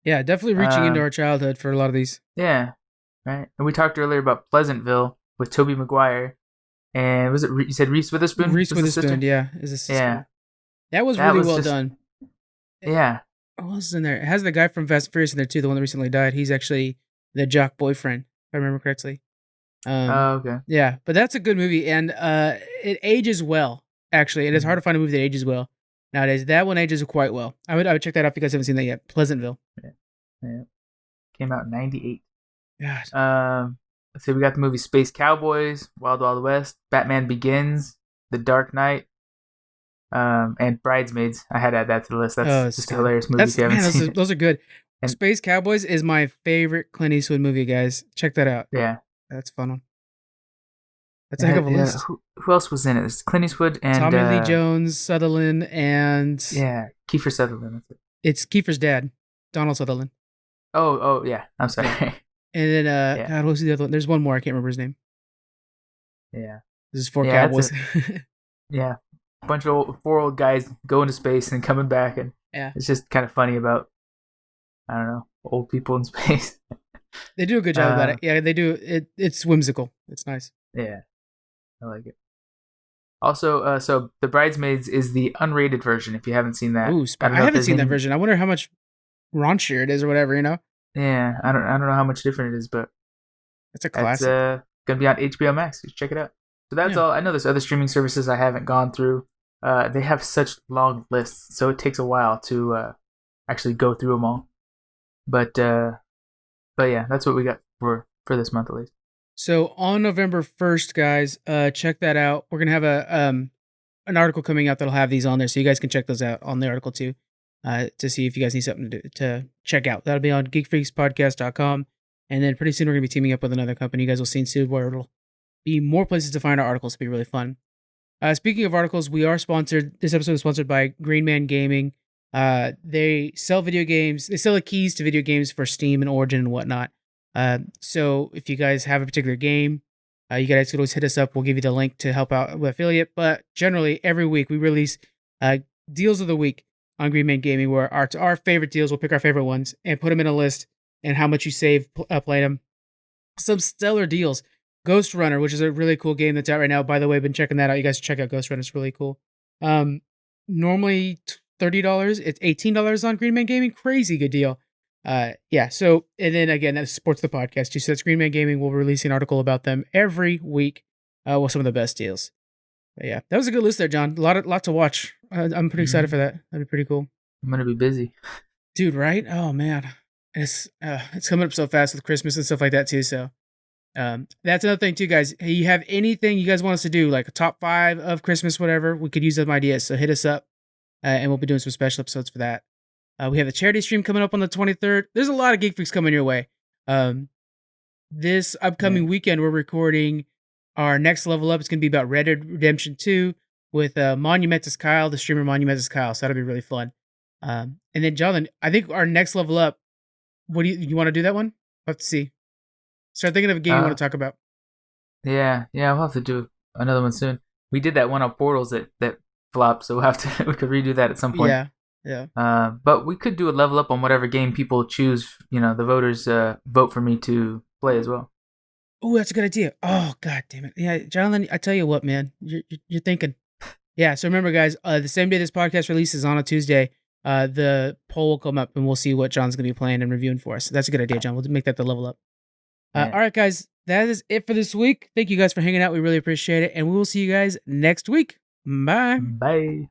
[SPEAKER 1] Yeah, definitely reaching into our childhood for a lot of these.
[SPEAKER 2] Yeah, right. And we talked earlier about Pleasantville with Tobey Maguire, and was it you said Reese Witherspoon?
[SPEAKER 1] Reese
[SPEAKER 2] was the sister?
[SPEAKER 1] Witherspoon, yeah, is a sister.
[SPEAKER 2] Yeah,
[SPEAKER 1] That was
[SPEAKER 2] That
[SPEAKER 1] really
[SPEAKER 2] was
[SPEAKER 1] well
[SPEAKER 2] just-
[SPEAKER 1] done.
[SPEAKER 2] yeah.
[SPEAKER 1] What else is in there? It has the guy from Fast and Furious in there too, the one that recently died. He's actually the jock boyfriend, if I remember correctly.
[SPEAKER 2] Okay.
[SPEAKER 1] Yeah, but that's a good movie, and it ages well. Actually, it is
[SPEAKER 2] Mm-hmm.
[SPEAKER 1] hard to find a movie that ages well nowadays. That one ages quite well. I would check that out if you guys haven't seen that yet. Pleasantville.
[SPEAKER 2] Yeah. Came out in '98.
[SPEAKER 1] God.
[SPEAKER 2] Let's see, we got the movie Space Cowboys, Wild Wild West, Batman Begins, The Dark Knight, and Bridesmaids. I had to add that to the list. That's
[SPEAKER 1] Oh, it's
[SPEAKER 2] just a
[SPEAKER 1] good.
[SPEAKER 2] hilarious movie if you haven't seen it.
[SPEAKER 1] Those are good.
[SPEAKER 2] And-
[SPEAKER 1] Space Cowboys is my favorite Clint Eastwood movie, guys. Check that out.
[SPEAKER 2] Yeah.
[SPEAKER 1] That's a fun one. That's a heck of a list.
[SPEAKER 2] Who else was in it? It's Clint Eastwood and
[SPEAKER 1] Tommy Lee Jones, Sutherland, and
[SPEAKER 2] Yeah, Kiefer Sutherland. That's it.
[SPEAKER 1] it's Kiefer's dad, Donald Sutherland.
[SPEAKER 2] Oh, yeah. I'm sorry.
[SPEAKER 1] And then,
[SPEAKER 2] Yeah.
[SPEAKER 1] God, what's the other one? There's one more. I can't remember his name.
[SPEAKER 2] Yeah.
[SPEAKER 1] This is four
[SPEAKER 2] Yeah,
[SPEAKER 1] Cowboys.
[SPEAKER 2] Yeah. A bunch of four old guys going to space and coming back, and
[SPEAKER 1] Yeah.
[SPEAKER 2] it's just kind of funny about, I don't know, old people in space.
[SPEAKER 1] They do a good job about
[SPEAKER 2] Uh,
[SPEAKER 1] it. Yeah, they do. It's whimsical. It's nice.
[SPEAKER 2] Yeah, I like it. Also, so The Bridesmaids is the unrated version. If you haven't seen that,
[SPEAKER 1] Ooh,
[SPEAKER 2] I don't know
[SPEAKER 1] I
[SPEAKER 2] if
[SPEAKER 1] haven't
[SPEAKER 2] there's
[SPEAKER 1] seen that
[SPEAKER 2] any-
[SPEAKER 1] version. I wonder how much raunchier it is or whatever.
[SPEAKER 2] Yeah, I don't know how much different it is, but
[SPEAKER 1] It's a
[SPEAKER 2] it's
[SPEAKER 1] classic.
[SPEAKER 2] gonna be on HBO Max. You should check it out. So that's
[SPEAKER 1] Yeah.
[SPEAKER 2] all. I know there's other streaming services I haven't gone through. They have such long lists, so it takes a while to actually go through them all. But yeah, that's what we got for this month at least.
[SPEAKER 1] So on November 1st, guys, check that out. We're gonna have an article coming out that'll have these on there, so you guys can check those out on the article too, to see if you guys need something to check out. That'll be on geekfreakspodcast.com, and then pretty soon we're gonna be teaming up with another company. You guys will see soon where it'll be more places to find our articles. It'll be really fun. Speaking of articles, we are sponsored. This episode is sponsored by Green Man Gaming. They sell video games. They sell the keys to video games for Steam and Origin and whatnot. So if you guys have a particular game, you guys can always hit us up. We'll give you the link to help out with affiliate. But generally, every week we release deals of the week on Green Man Gaming, where our favorite deals. We'll pick our favorite ones and put them in a list and how much you save playing them. some stellar deals. Ghost Runner, which is a really cool game that's out right now. By the way, I've been checking that out. You guys check out Ghost Runner; it's really cool. Normally $30, it's $18 on Green Man Gaming. Crazy good deal. Yeah. So, and then again, that supports the podcast too. So that's Green Man Gaming. We'll release an article about them every week with some of the best deals. But yeah, that was a good list there, John. Lot to watch. I'm pretty excited for that. That'd be pretty cool.
[SPEAKER 2] I'm gonna be busy,
[SPEAKER 1] dude. Right? Oh man, it's coming up so fast with Christmas and stuff like that too. So, that's another thing too, guys. Hey, you have anything you guys want us to do, like a top 5 of Christmas, whatever? We could use them ideas. So hit us up, and we'll be doing some special episodes for that. We have a charity stream coming up on the 23rd. There's a lot of Geek Freaks coming your way. This upcoming weekend, we're recording our next level up. It's going to be about Red Dead Redemption 2 with Monumentus Kyle, the streamer Monumentus Kyle. So that'll be really fun. And then, Jonathan, I think our next level up, what do you want to do that one? We'll have to see. Start thinking of a game you want to talk about.
[SPEAKER 2] Yeah, we'll have to do another one soon. We did that one on Portals that flopped, so we could redo that at some point.
[SPEAKER 1] Yeah.
[SPEAKER 2] But we could do a level up on whatever game people choose. The voters vote for me to play as well.
[SPEAKER 1] Oh, that's a good idea. Oh, god damn it. Yeah, Jonathan, I tell you what, man. You're thinking. Yeah, so remember, guys, the same day this podcast releases on a Tuesday, the poll will come up and we'll see what John's going to be playing and reviewing for us. That's a good idea, John. We'll make that the level up. All right, guys, that is it for this week. Thank you guys for hanging out. We really appreciate it. And we will see you guys next week. Bye.
[SPEAKER 2] Bye.